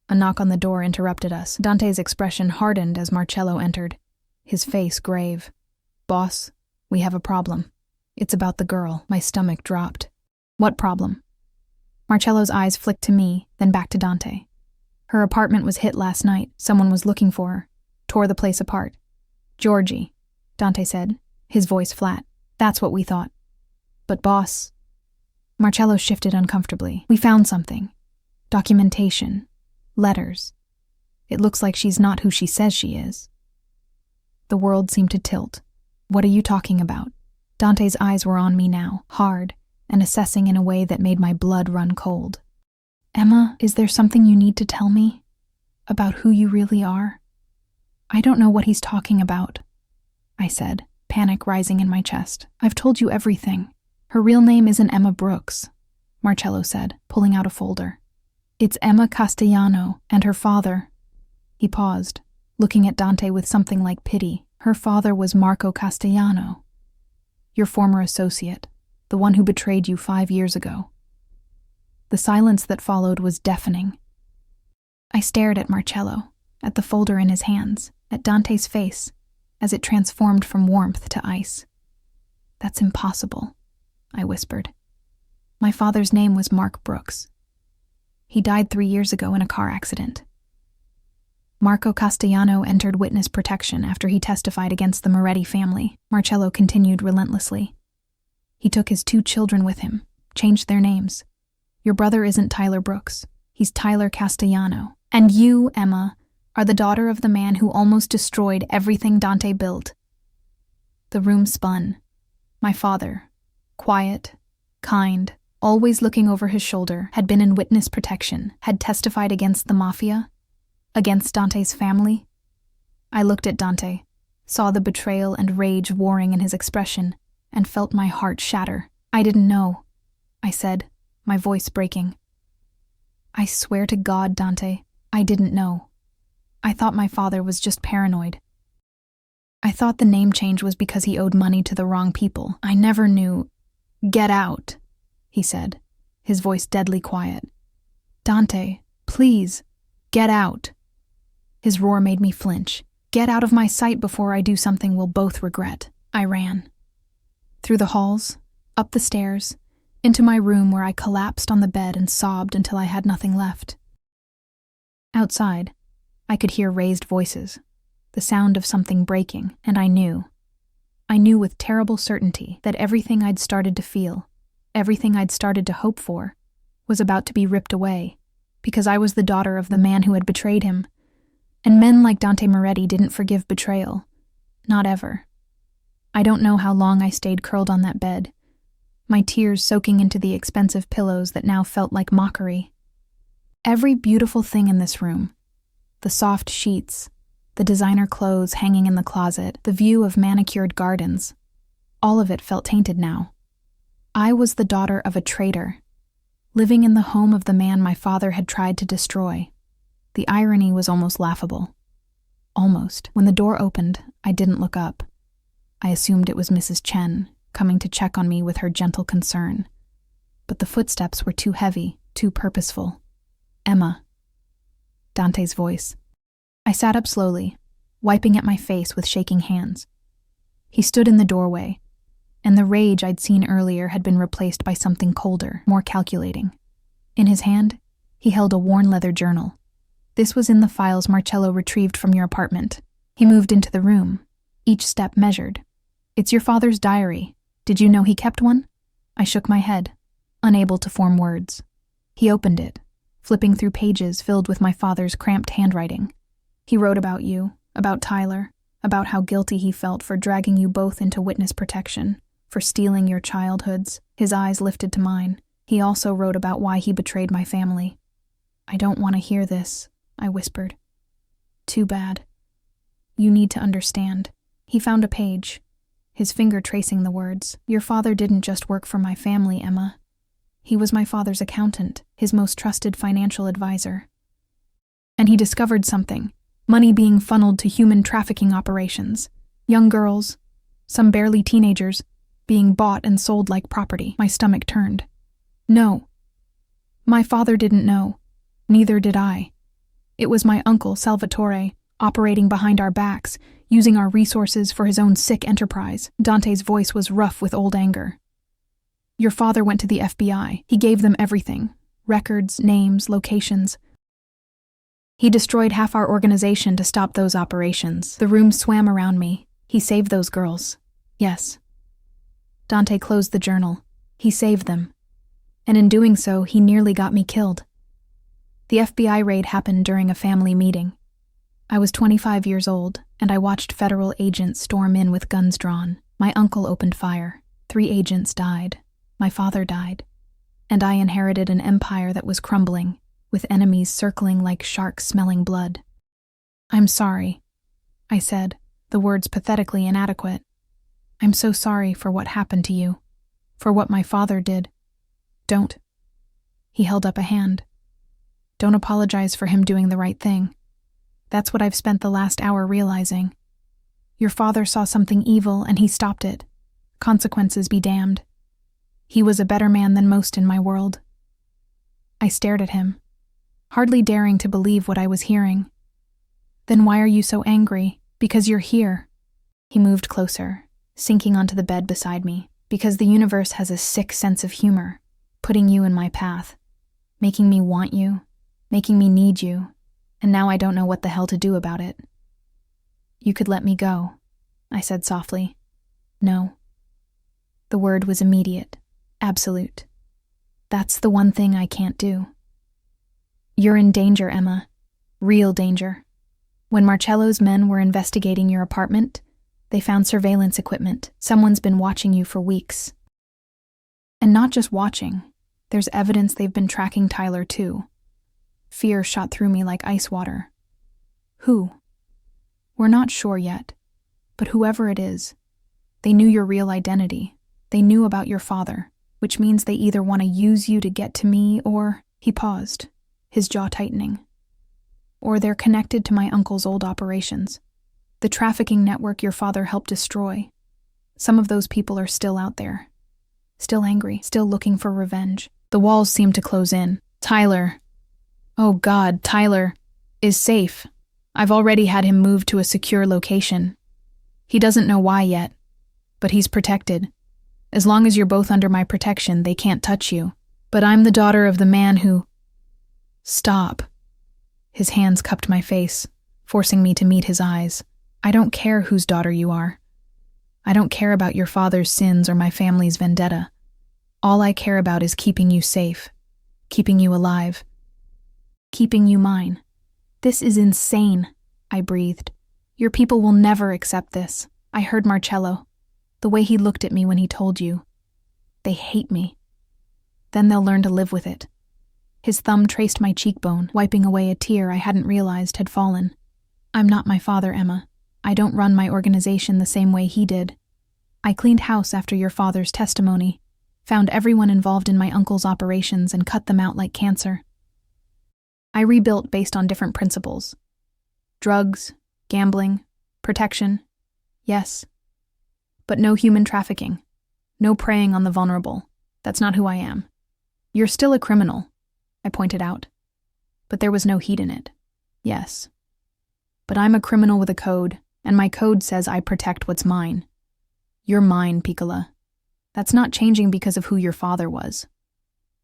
A knock on the door interrupted us. Dante's expression hardened as Marcello entered, his face grave. "Boss, we have a problem. It's about the girl." My stomach dropped. "What problem?" Marcello's eyes flicked to me, then back to Dante. "Her apartment was hit last night. Someone was looking for her. Tore the place apart." "Georgie," Dante said, his voice flat. "That's what we thought. But boss..." Marcello shifted uncomfortably. "We found something. Documentation. Letters. It looks like she's not who she says she is." The world seemed to tilt. "What are you talking about?" Dante's eyes were on me now, hard, and assessing in a way that made my blood run cold. "Emma, is there something you need to tell me? About who you really are?" "I don't know what he's talking about," I said, panic rising in my chest. "I've told you everything. Her real name isn't Emma Brooks," Marcello said, pulling out a folder. "It's Emma Castellano, and her father..." He paused, looking at Dante with something like pity. "Her father was Marco Castellano, your former associate, the one who betrayed you 5 years ago." The silence that followed was deafening. I stared at Marcello, at the folder in his hands, at Dante's face, as it transformed from warmth to ice. "That's impossible," I whispered. "My father's name was Mark Brooks. He died 3 years ago in a car accident. Marco Castellano entered witness protection after he testified against the Moretti family," Marcello continued relentlessly. "He took his 2 children with him, changed their names. Your brother isn't Tyler Brooks. He's Tyler Castellano. And you, Emma, are the daughter of the man who almost destroyed everything Dante built." The room spun. My father, quiet, kind, always looking over his shoulder, had been in witness protection, had testified against the Mafia, against Dante's family. I looked at Dante, saw the betrayal and rage warring in his expression, and felt my heart shatter. "I didn't know," I said, my voice breaking. "I swear to God, Dante, I didn't know. I thought my father was just paranoid. I thought the name change was because he owed money to the wrong people. I never knew..." "Get out," he said, his voice deadly quiet. "Dante, please, get out." His roar made me flinch. "Get out of my sight before I do something we'll both regret." I ran. Through the halls, up the stairs, into my room where I collapsed on the bed and sobbed until I had nothing left. Outside, I could hear raised voices, the sound of something breaking, and I knew with terrible certainty that everything I'd started to feel, everything I'd started to hope for, was about to be ripped away, because I was the daughter of the man who had betrayed him, and men like Dante Moretti didn't forgive betrayal. Not ever. I don't know how long I stayed curled on that bed, my tears soaking into the expensive pillows that now felt like mockery. Every beautiful thing in this room, the soft sheets, the designer clothes hanging in the closet, the view of manicured gardens, all of it felt tainted now. I was the daughter of a traitor, living in the home of the man my father had tried to destroy. The irony was almost laughable. Almost. When the door opened, I didn't look up. I assumed it was Mrs. Chen, coming to check on me with her gentle concern. But the footsteps were too heavy, too purposeful. Emma. Dante's voice. I sat up slowly, wiping at my face with shaking hands. He stood in the doorway, and the rage I'd seen earlier had been replaced by something colder, more calculating. In his hand, he held a worn leather journal. This was in the files Marcello retrieved from your apartment. He moved into the room, each step measured. It's your father's diary. Did you know he kept one? I shook my head, unable to form words. He opened it, flipping through pages filled with my father's cramped handwriting. He wrote about you, about Tyler, about how guilty he felt for dragging you both into witness protection, for stealing your childhoods. His eyes lifted to mine. He also wrote about why he betrayed my family. I don't want to hear this, I whispered. Too bad. You need to understand. He found a page, his finger tracing the words. Your father didn't just work for my family, Emma. He was my father's accountant, his most trusted financial advisor. And he discovered something. Money being funneled to human trafficking operations. Young girls, some barely teenagers, being bought and sold like property. My stomach turned. No. My father didn't know. Neither did I. It was my uncle, Salvatore, operating behind our backs, using our resources for his own sick enterprise. Dante's voice was rough with old anger. Your father went to the FBI. He gave them everything. Records, names, locations. He destroyed half our organization to stop those operations. The room swam around me. He saved those girls. Yes. Dante closed the journal. He saved them. And in doing so, he nearly got me killed. The FBI raid happened during a family meeting. I was 25 years old, and I watched federal agents storm in with guns drawn. My uncle opened fire. 3 agents died. My father died. And I inherited an empire that was crumbling, with enemies circling like sharks smelling blood. I'm sorry, I said, the words pathetically inadequate. I'm so sorry for what happened to you, for what my father did. Don't. He held up a hand. Don't apologize for him doing the right thing. That's what I've spent the last hour realizing. Your father saw something evil and he stopped it. Consequences be damned. He was a better man than most in my world. I stared at him, hardly daring to believe what I was hearing. Then why are you so angry? Because you're here. He moved closer, sinking onto the bed beside me. Because the universe has a sick sense of humor, putting you in my path, making me want you, making me need you, and now I don't know what the hell to do about it. You could let me go, I said softly. No. The word was immediate, absolute. That's the one thing I can't do. You're in danger, Emma. Real danger. When Marcello's men were investigating your apartment, they found surveillance equipment. Someone's been watching you for weeks. And not just watching. There's evidence they've been tracking Tyler too. Fear shot through me like ice water. Who? We're not sure yet. But whoever it is, they knew your real identity. They knew about your father, which means they either want to use you to get to me or... He paused, his jaw tightening. Or they're connected to my uncle's old operations. The trafficking network your father helped destroy. Some of those people are still out there. Still angry, still looking for revenge. The walls seem to close in. Tyler. Oh God, Tyler is safe. I've already had him moved to a secure location. He doesn't know why yet, but he's protected. As long as you're both under my protection, they can't touch you. But I'm the daughter of the man who... Stop. His hands cupped my face, forcing me to meet his eyes. I don't care whose daughter you are. I don't care about your father's sins or my family's vendetta. All I care about is keeping you safe, keeping you alive, keeping you mine. This is insane, I breathed. Your people will never accept this. I heard Marcello. The way he looked at me when he told you. They hate me. Then they'll learn to live with it. His thumb traced my cheekbone, wiping away a tear I hadn't realized had fallen. I'm not my father, Emma. I don't run my organization the same way he did. I cleaned house after your father's testimony, found everyone involved in my uncle's operations and cut them out like cancer. I rebuilt based on different principles. Drugs, gambling, protection, yes. But no human trafficking. No preying on the vulnerable. That's not who I am. You're still a criminal, I pointed out. But there was no heat in it. Yes. But I'm a criminal with a code, and my code says I protect what's mine. You're mine, Piccola. That's not changing because of who your father was.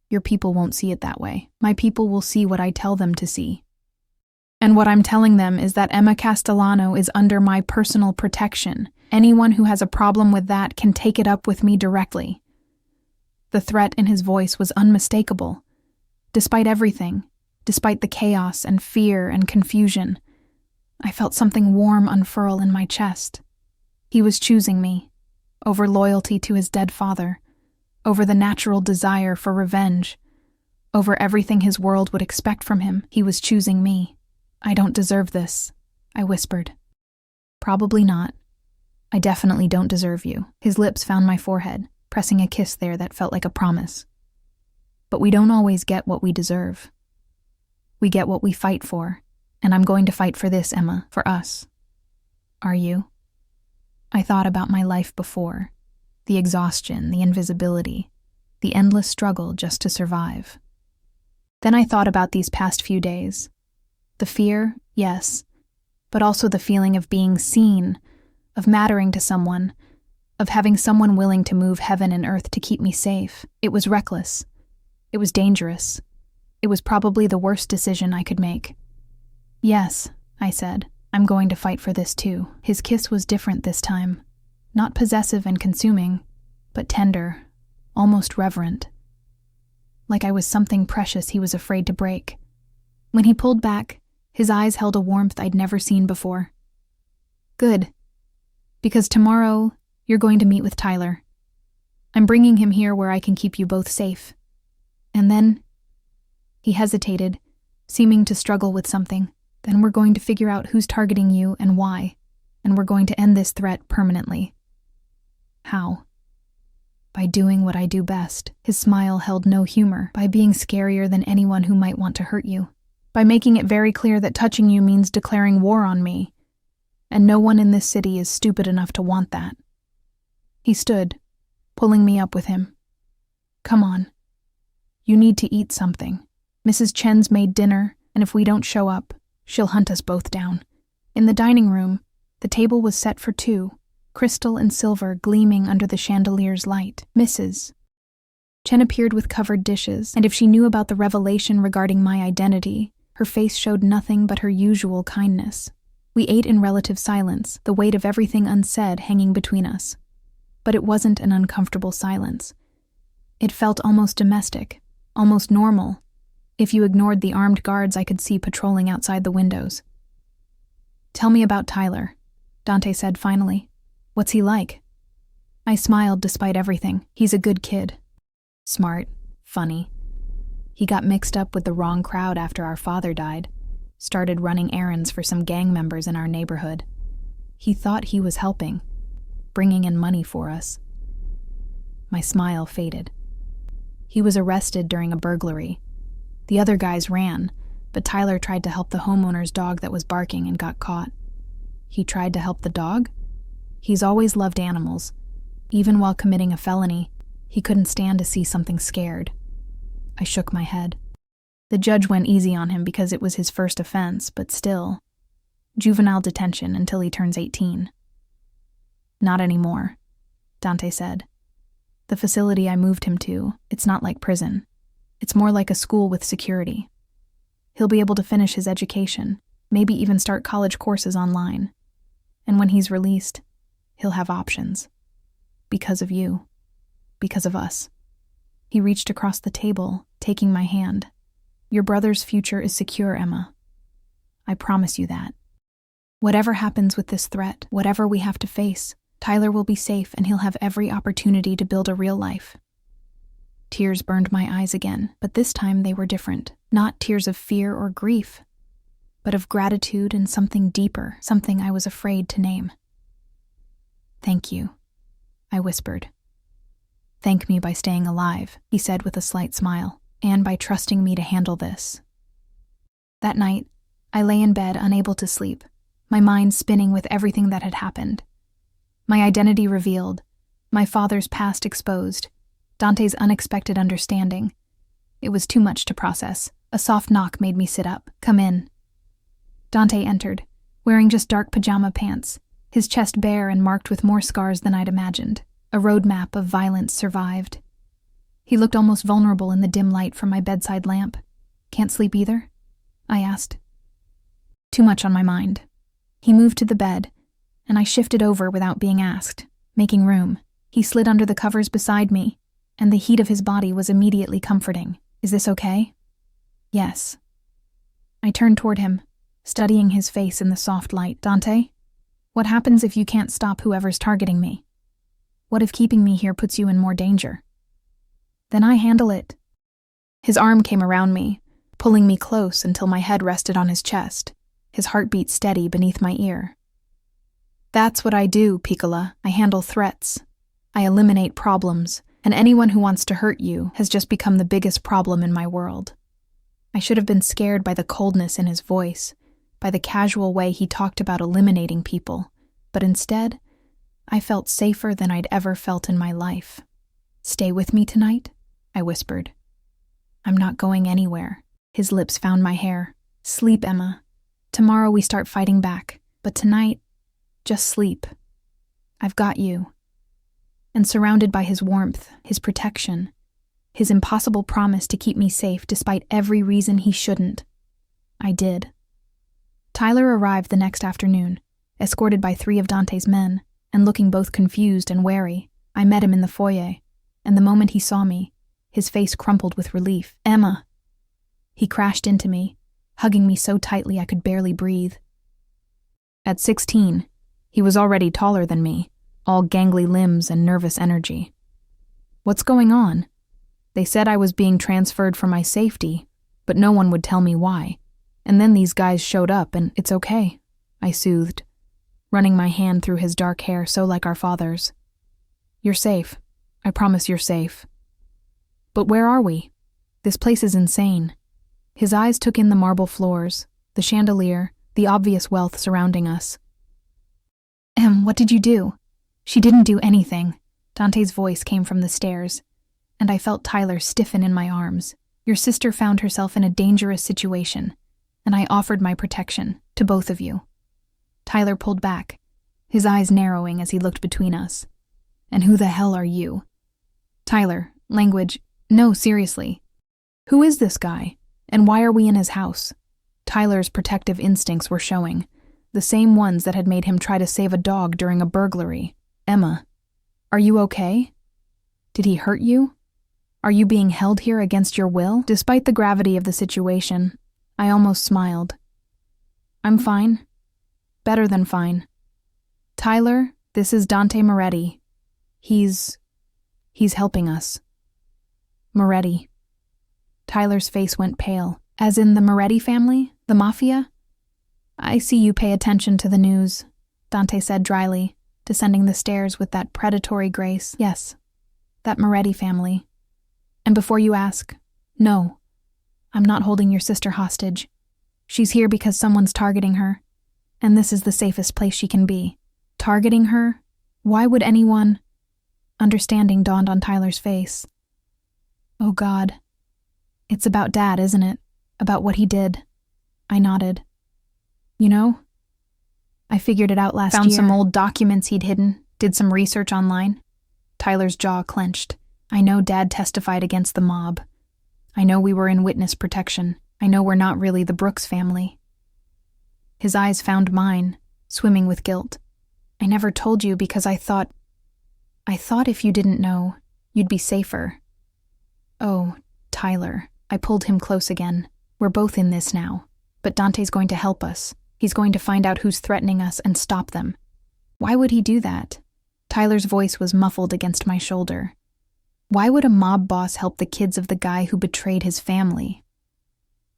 Your people won't see it that way. My people will see what I tell them to see. And what I'm telling them is that Emma Castellano is under my personal protection. Anyone who has a problem with that can take it up with me directly. The threat in his voice was unmistakable. Despite everything, despite the chaos and fear and confusion, I felt something warm unfurl in my chest. He was choosing me, over loyalty to his dead father, over the natural desire for revenge, over everything his world would expect from him. He was choosing me. I don't deserve this, I whispered. Probably not. I definitely don't deserve you. His lips found my forehead, pressing a kiss there that felt like a promise. But we don't always get what we deserve. We get what we fight for, and I'm going to fight for this, Emma, for us. Are you? I thought about my life before, the exhaustion, the invisibility, the endless struggle just to survive. Then I thought about these past few days. The fear, yes, but also the feeling of being seen, of mattering to someone, of having someone willing to move heaven and earth to keep me safe. It was reckless. It was dangerous. It was probably the worst decision I could make. Yes, I said, I'm going to fight for this too. His kiss was different this time. Not possessive and consuming, but tender, almost reverent. Like I was something precious he was afraid to break. When he pulled back, his eyes held a warmth I'd never seen before. Good. Because tomorrow, you're going to meet with Tyler. I'm bringing him here where I can keep you both safe. And then, he hesitated, seeming to struggle with something. Then we're going to figure out who's targeting you and why, and we're going to end this threat permanently. How? By doing what I do best. His smile held no humor. By being scarier than anyone who might want to hurt you. By making it very clear that touching you means declaring war on me, and no one in this city is stupid enough to want that. He stood, pulling me up with him. Come on. You need to eat something. Mrs. Chen's made dinner, and if we don't show up, she'll hunt us both down. In the dining room, the table was set for two, crystal and silver gleaming under the chandelier's light. Mrs. Chen appeared with covered dishes, and if she knew about the revelation regarding my identity, her face showed nothing but her usual kindness. We ate in relative silence, the weight of everything unsaid hanging between us. But it wasn't an uncomfortable silence. It felt almost domestic, almost normal, if you ignored the armed guards I could see patrolling outside the windows. Tell me about Tyler, Dante said finally. What's he like? I smiled despite everything. He's a good kid. Smart, funny. He got mixed up with the wrong crowd after our father died. Started running errands for some gang members in our neighborhood. He thought he was helping, bringing in money for us. My smile faded. He was arrested during a burglary. The other guys ran, but Tyler tried to help the homeowner's dog that was barking and got caught. He tried to help the dog? He's always loved animals. Even while committing a felony, he couldn't stand to see something scared. I shook my head. The judge went easy on him because it was his first offense, but still. Juvenile detention until he turns 18. Not anymore, Dante said. The facility I moved him to, it's not like prison. It's more like a school with security. He'll be able to finish his education, maybe even start college courses online. And when he's released, he'll have options. Because of you. Because of us. He reached across the table, taking my hand. Your brother's future is secure, Emma. I promise you that. Whatever happens with this threat, whatever we have to face, Tyler will be safe and he'll have every opportunity to build a real life. Tears burned my eyes again, but this time they were different. Not tears of fear or grief, but of gratitude and something deeper, something I was afraid to name. "Thank you," I whispered. "Thank me by staying alive," he said with a slight smile, "and by trusting me to handle this." That night, I lay in bed unable to sleep, my mind spinning with everything that had happened. My identity revealed, my father's past exposed, Dante's unexpected understanding. It was too much to process. A soft knock made me sit up. "Come in." Dante entered, wearing just dark pajama pants, his chest bare and marked with more scars than I'd imagined. A roadmap of violence survived. He looked almost vulnerable in the dim light from my bedside lamp. "Can't sleep either?" I asked. "Too much on my mind." He moved to the bed, and I shifted over without being asked, making room. He slid under the covers beside me, and the heat of his body was immediately comforting. "Is this okay?" "Yes." I turned toward him, studying his face in the soft light. "Dante, what happens if you can't stop whoever's targeting me? What if keeping me here puts you in more danger?" "Then I handle it." His arm came around me, pulling me close until my head rested on his chest, his heartbeat steady beneath my ear. "That's what I do, Piccola. I handle threats. I eliminate problems, and anyone who wants to hurt you has just become the biggest problem in my world." I should have been scared by the coldness in his voice, by the casual way he talked about eliminating people, but instead, I felt safer than I'd ever felt in my life. "Stay with me tonight?" I whispered. "I'm not going anywhere." His lips found my hair. "Sleep, Emma. Tomorrow we start fighting back, but tonight, just sleep. I've got you." And surrounded by his warmth, his protection, his impossible promise to keep me safe despite every reason he shouldn't, I did. Tyler arrived the next afternoon, escorted by 3 of Dante's men, and looking both confused and wary. I met him in the foyer, and the moment he saw me, his face crumpled with relief. "Emma!" He crashed into me, hugging me so tightly I could barely breathe. At 16, he was already taller than me, all gangly limbs and nervous energy. "What's going on?" They said I was being transferred for my safety, but no one would tell me why. And then these guys showed up and "It's okay," I soothed, running my hand through his dark hair so like our father's. "You're safe. I promise you're safe." "But where are we? This place is insane." His eyes took in the marble floors, the chandelier, the obvious wealth surrounding us. What did you do?" "She didn't do anything." Dante's voice came from the stairs, and I felt Tyler stiffen in my arms. "Your sister found herself in a dangerous situation, and I offered my protection to both of you." Tyler pulled back, his eyes narrowing as he looked between us. "And who the hell are you?" "Tyler, language, no, seriously. Who is this guy, and why are we in his house?" Tyler's protective instincts were showing, the same ones that had made him try to save a dog during a burglary. "Emma, are you okay? Did he hurt you? Are you being held here against your will?" Despite the gravity of the situation, I almost smiled. "I'm fine. Better than fine. Tyler, this is Dante Moretti. He's helping us." "Moretti." Tyler's face went pale. "As in the Moretti family? The Mafia?" "I see you pay attention to the news," Dante said dryly, descending the stairs with that predatory grace. "Yes, that Moretti family. And before you ask, no, I'm not holding your sister hostage. She's here because someone's targeting her, and this is the safest place she can be." "Targeting her? Why would anyone—" Understanding dawned on Tyler's face. "Oh God. It's about Dad, isn't it? About what he did." I nodded. "You know, I figured it out last year. Found some old documents he'd hidden, did some research online." Tyler's jaw clenched. "I know Dad testified against the mob. I know we were in witness protection. I know we're not really the Brooks family." His eyes found mine, swimming with guilt. "I never told you because I thought if you didn't know, you'd be safer." "Oh, Tyler." I pulled him close again. "We're both in this now. But Dante's going to help us. He's going to find out who's threatening us and stop them." "Why would he do that?" Tyler's voice was muffled against my shoulder. Why would a mob boss help the kids of the guy who betrayed his family?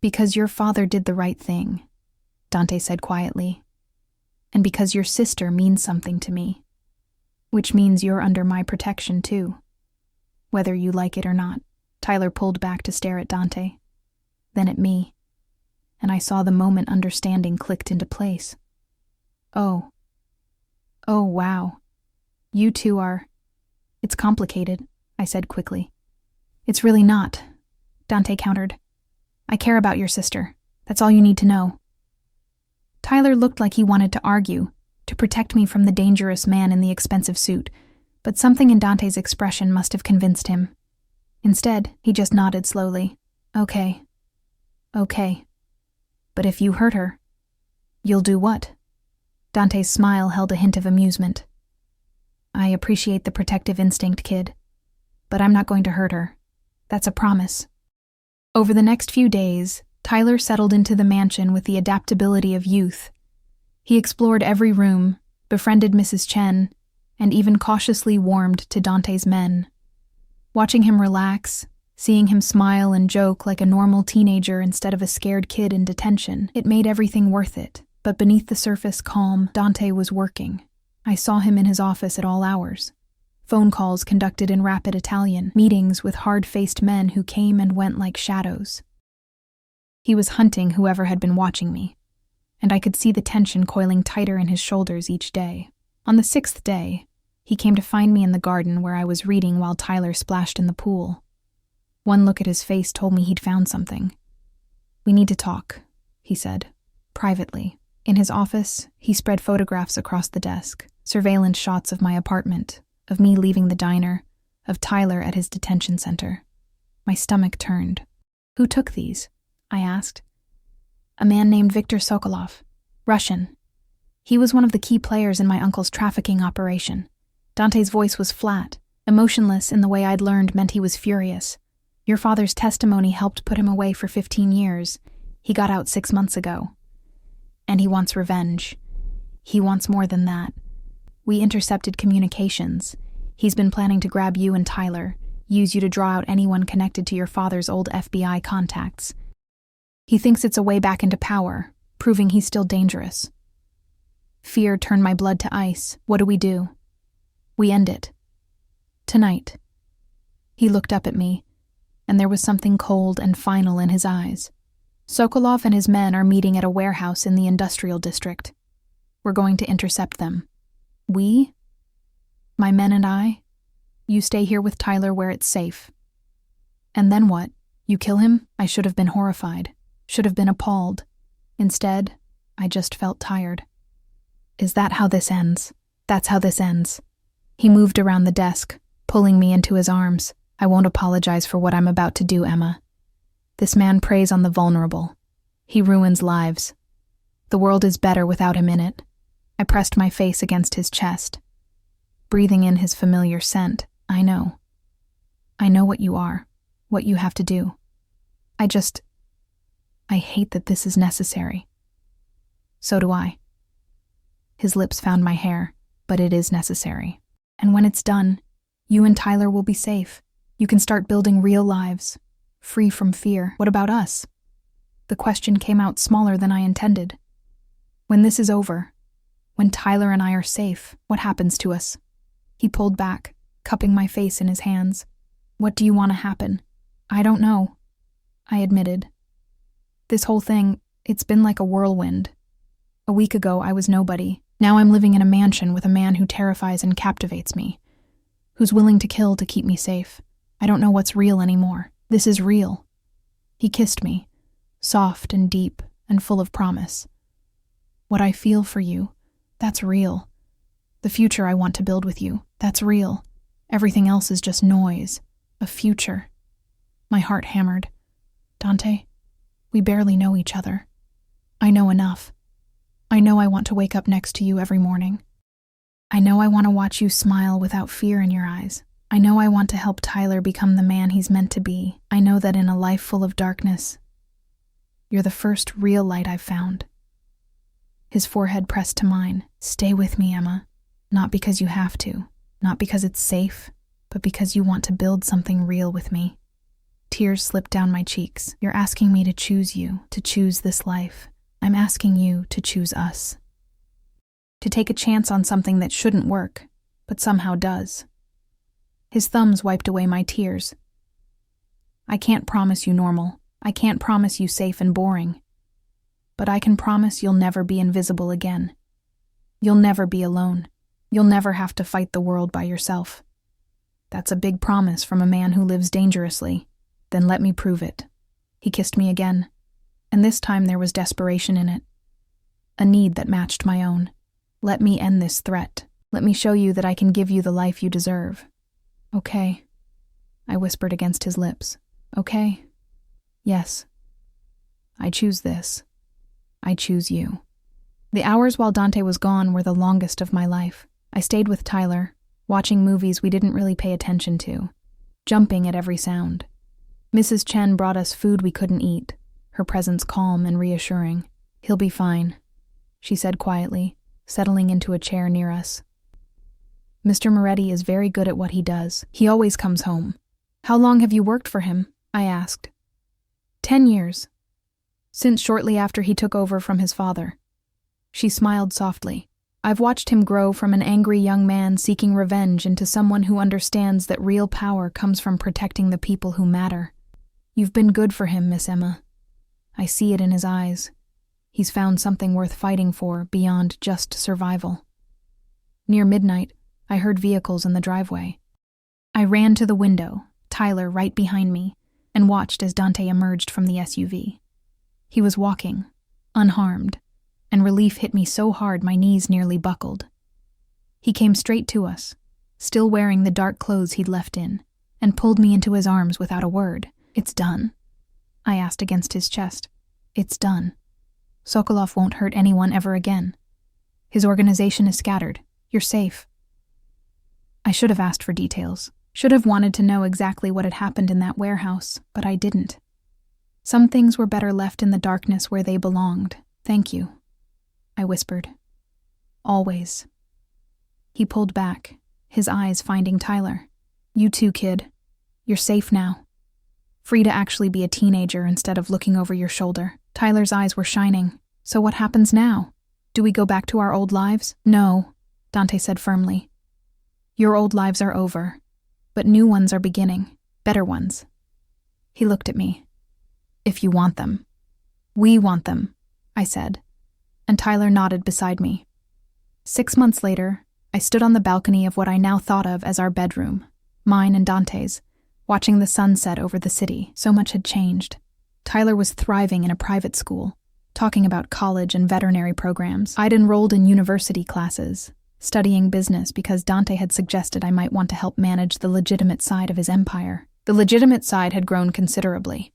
Because your father did the right thing, Dante said quietly. And because your sister means something to me. Which means you're under my protection too. Whether you like it or not. Tyler pulled back to stare at Dante. Then at me. And I saw the moment understanding clicked into place. Oh, wow. You two are... It's complicated, I said quickly. It's really not, Dante countered. I care about your sister. That's all you need to know. Tyler looked like he wanted to argue, to protect me from the dangerous man in the expensive suit, but something in Dante's expression must have convinced him. Instead, he just nodded slowly. Okay. But if you hurt her, you'll do what? Dante's smile held a hint of amusement. I appreciate the protective instinct, kid. But I'm not going to hurt her. That's a promise. Over the next few days, Tyler settled into the mansion with the adaptability of youth. He explored every room, befriended Mrs. Chen, and even cautiously warmed to Dante's men. Watching him relax, seeing him smile and joke like a normal teenager instead of a scared kid in detention, it made everything worth it. But beneath the surface calm, Dante was working. I saw him in his office at all hours. Phone calls conducted in rapid Italian, meetings with hard-faced men who came and went like shadows. He was hunting whoever had been watching me, and I could see the tension coiling tighter in his shoulders each day. On the 6th day, he came to find me in the garden where I was reading while Tyler splashed in the pool. One look at his face told me he'd found something. We need to talk, he said, privately. In his office, he spread photographs across the desk, surveillance shots of my apartment, of me leaving the diner, of Tyler at his detention center. My stomach turned. Who took these? I asked. A man named Viktor Sokolov, Russian. He was one of the key players in my uncle's trafficking operation. Dante's voice was flat, emotionless in the way I'd learned meant he was furious. Your father's testimony helped put him away for 15 years. He got out 6 months ago. And he wants revenge. He wants more than that. We intercepted communications. He's been planning to grab you and Tyler, use you to draw out anyone connected to your father's old FBI contacts. He thinks it's a way back into power, proving he's still dangerous. Fear turned my blood to ice. What do? We end it. Tonight. He looked up at me, and there was something cold and final in his eyes. Sokolov and his men are meeting at a warehouse in the industrial district. We're going to intercept them. We? My men and I? You stay here with Tyler where it's safe. And then what? You kill him? I should have been horrified. Should have been appalled. Instead, I just felt tired. Is that how this ends? That's how this ends. He moved around the desk, pulling me into his arms. I won't apologize for what I'm about to do, Emma. This man preys on the vulnerable. He ruins lives. The world is better without him in it. I pressed my face against his chest. Breathing in his familiar scent, I know. I know what you are, what you have to do. I hate that this is necessary. So do I. His lips found my hair, but it is necessary. And when it's done, you and Tyler will be safe. You can start building real lives, free from fear. What about us? The question came out smaller than I intended. When this is over, when Tyler and I are safe, what happens to us? He pulled back, cupping my face in his hands. What do you want to happen? I don't know, I admitted. This whole thing, it's been like a whirlwind. A week ago, I was nobody. Now I'm living in a mansion with a man who terrifies and captivates me, who's willing to kill to keep me safe. I don't know what's real anymore. This is real. He kissed me, soft and deep and full of promise. What I feel for you, that's real. The future I want to build with you, that's real. Everything else is just noise, a future. My heart hammered. Dante, we barely know each other. I know enough. I know I want to wake up next to you every morning. I know I want to watch you smile without fear in your eyes. I know I want to help Tyler become the man he's meant to be. I know that in a life full of darkness, you're the first real light I've found. His forehead pressed to mine. Stay with me, Emma. Not because you have to, Not because it's safe, but because you want to build something real with me. Tears slipped down my cheeks. You're asking me to choose you, to choose this life. I'm asking you to choose us. To take a chance on something that shouldn't work, but somehow does. His thumbs wiped away my tears. I can't promise you normal. I can't promise you safe and boring. But I can promise you'll never be invisible again. You'll never be alone. You'll never have to fight the world by yourself. That's a big promise from a man who lives dangerously. Then let me prove it. He kissed me again, and this time there was desperation in it. A need that matched my own. Let me end this threat. Let me show you that I can give you the life you deserve. Okay, I whispered against his lips. Okay? Yes. I choose this. I choose you. The hours while Dante was gone were the longest of my life. I stayed with Tyler, watching movies we didn't really pay attention to, jumping at every sound. Mrs. Chen brought us food we couldn't eat, her presence calm and reassuring. He'll be fine, she said quietly, settling into a chair near us. Mr. Moretti is very good at what he does. He always comes home. How long have you worked for him? I asked. 10 years. Since shortly after he took over from his father. She smiled softly. I've watched him grow from an angry young man seeking revenge into someone who understands that real power comes from protecting the people who matter. You've been good for him, Miss Emma. I see it in his eyes. He's found something worth fighting for beyond just survival. Near midnight, I heard vehicles in the driveway. I ran to the window, Tyler right behind me, and watched as Dante emerged from the SUV. He was walking, unharmed, and relief hit me so hard my knees nearly buckled. He came straight to us, still wearing the dark clothes he'd left in, and pulled me into his arms without a word. It's done, I asked against his chest. It's done. Sokolov won't hurt anyone ever again. His organization is scattered. You're safe. I should have asked for details. Should have wanted to know exactly what had happened in that warehouse, but I didn't. Some things were better left in the darkness where they belonged. Thank you, I whispered. Always. He pulled back, his eyes finding Tyler. You too, kid. You're safe now. Free to actually be a teenager instead of looking over your shoulder. Tyler's eyes were shining. So what happens now? Do we go back to our old lives? No, Dante said firmly. Your old lives are over, but new ones are beginning, better ones. He looked at me. If you want them. We want them, I said, and Tyler nodded beside me. 6 months later, I stood on the balcony of what I now thought of as our bedroom, mine and Dante's, watching the sun set over the city. So much had changed. Tyler was thriving in a private school, talking about college and veterinary programs. I'd enrolled in university classes, studying business because Dante had suggested I might want to help manage the legitimate side of his empire. The legitimate side had grown considerably.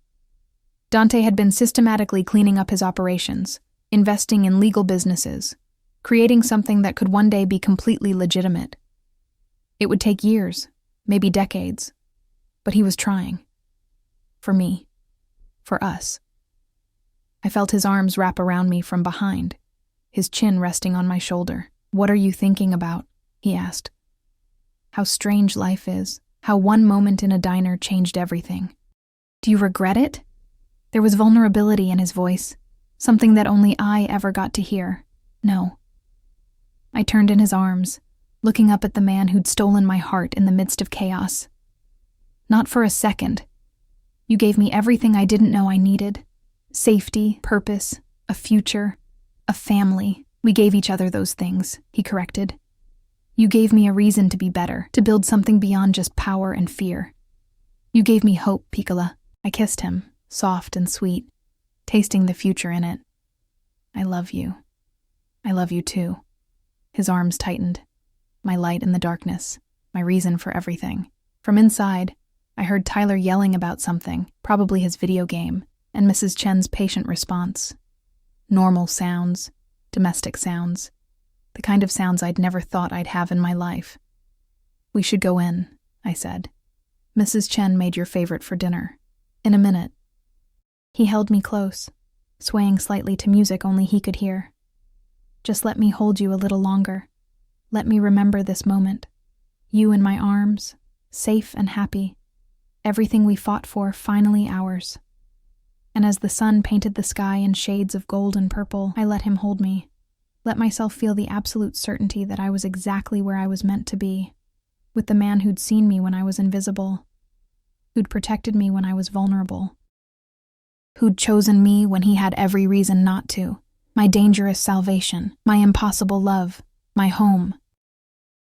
Dante had been systematically cleaning up his operations, investing in legal businesses, creating something that could one day be completely legitimate. It would take years, maybe decades, but he was trying. For me. For us. I felt his arms wrap around me from behind, his chin resting on my shoulder. What are you thinking about? He asked. How strange life is, how one moment in a diner changed everything. Do you regret it? There was vulnerability in his voice, something that only I ever got to hear. No. I turned in his arms, looking up at the man who'd stolen my heart in the midst of chaos. Not for a second. You gave me everything I didn't know I needed. Safety, purpose, a future, a family. We gave each other those things, he corrected. You gave me a reason to be better, to build something beyond just power and fear. You gave me hope, Piccola. I kissed him, soft and sweet, tasting the future in it. I love you. I love you too. His arms tightened. My light in the darkness, my reason for everything. From inside, I heard Tyler yelling about something, probably his video game, and Mrs. Chen's patient response. Normal sounds, domestic sounds, the kind of sounds I'd never thought I'd have in my life. We should go in, I said. Mrs. Chen made your favorite for dinner. In a minute. He held me close, swaying slightly to music only he could hear. Just let me hold you a little longer. Let me remember this moment. You in my arms, safe and happy. Everything we fought for finally ours. And as the sun painted the sky in shades of gold and purple, I let him hold me. Let myself feel the absolute certainty that I was exactly where I was meant to be, with the man who'd seen me when I was invisible, who'd protected me when I was vulnerable, who'd chosen me when he had every reason not to, my dangerous salvation, my impossible love, my home,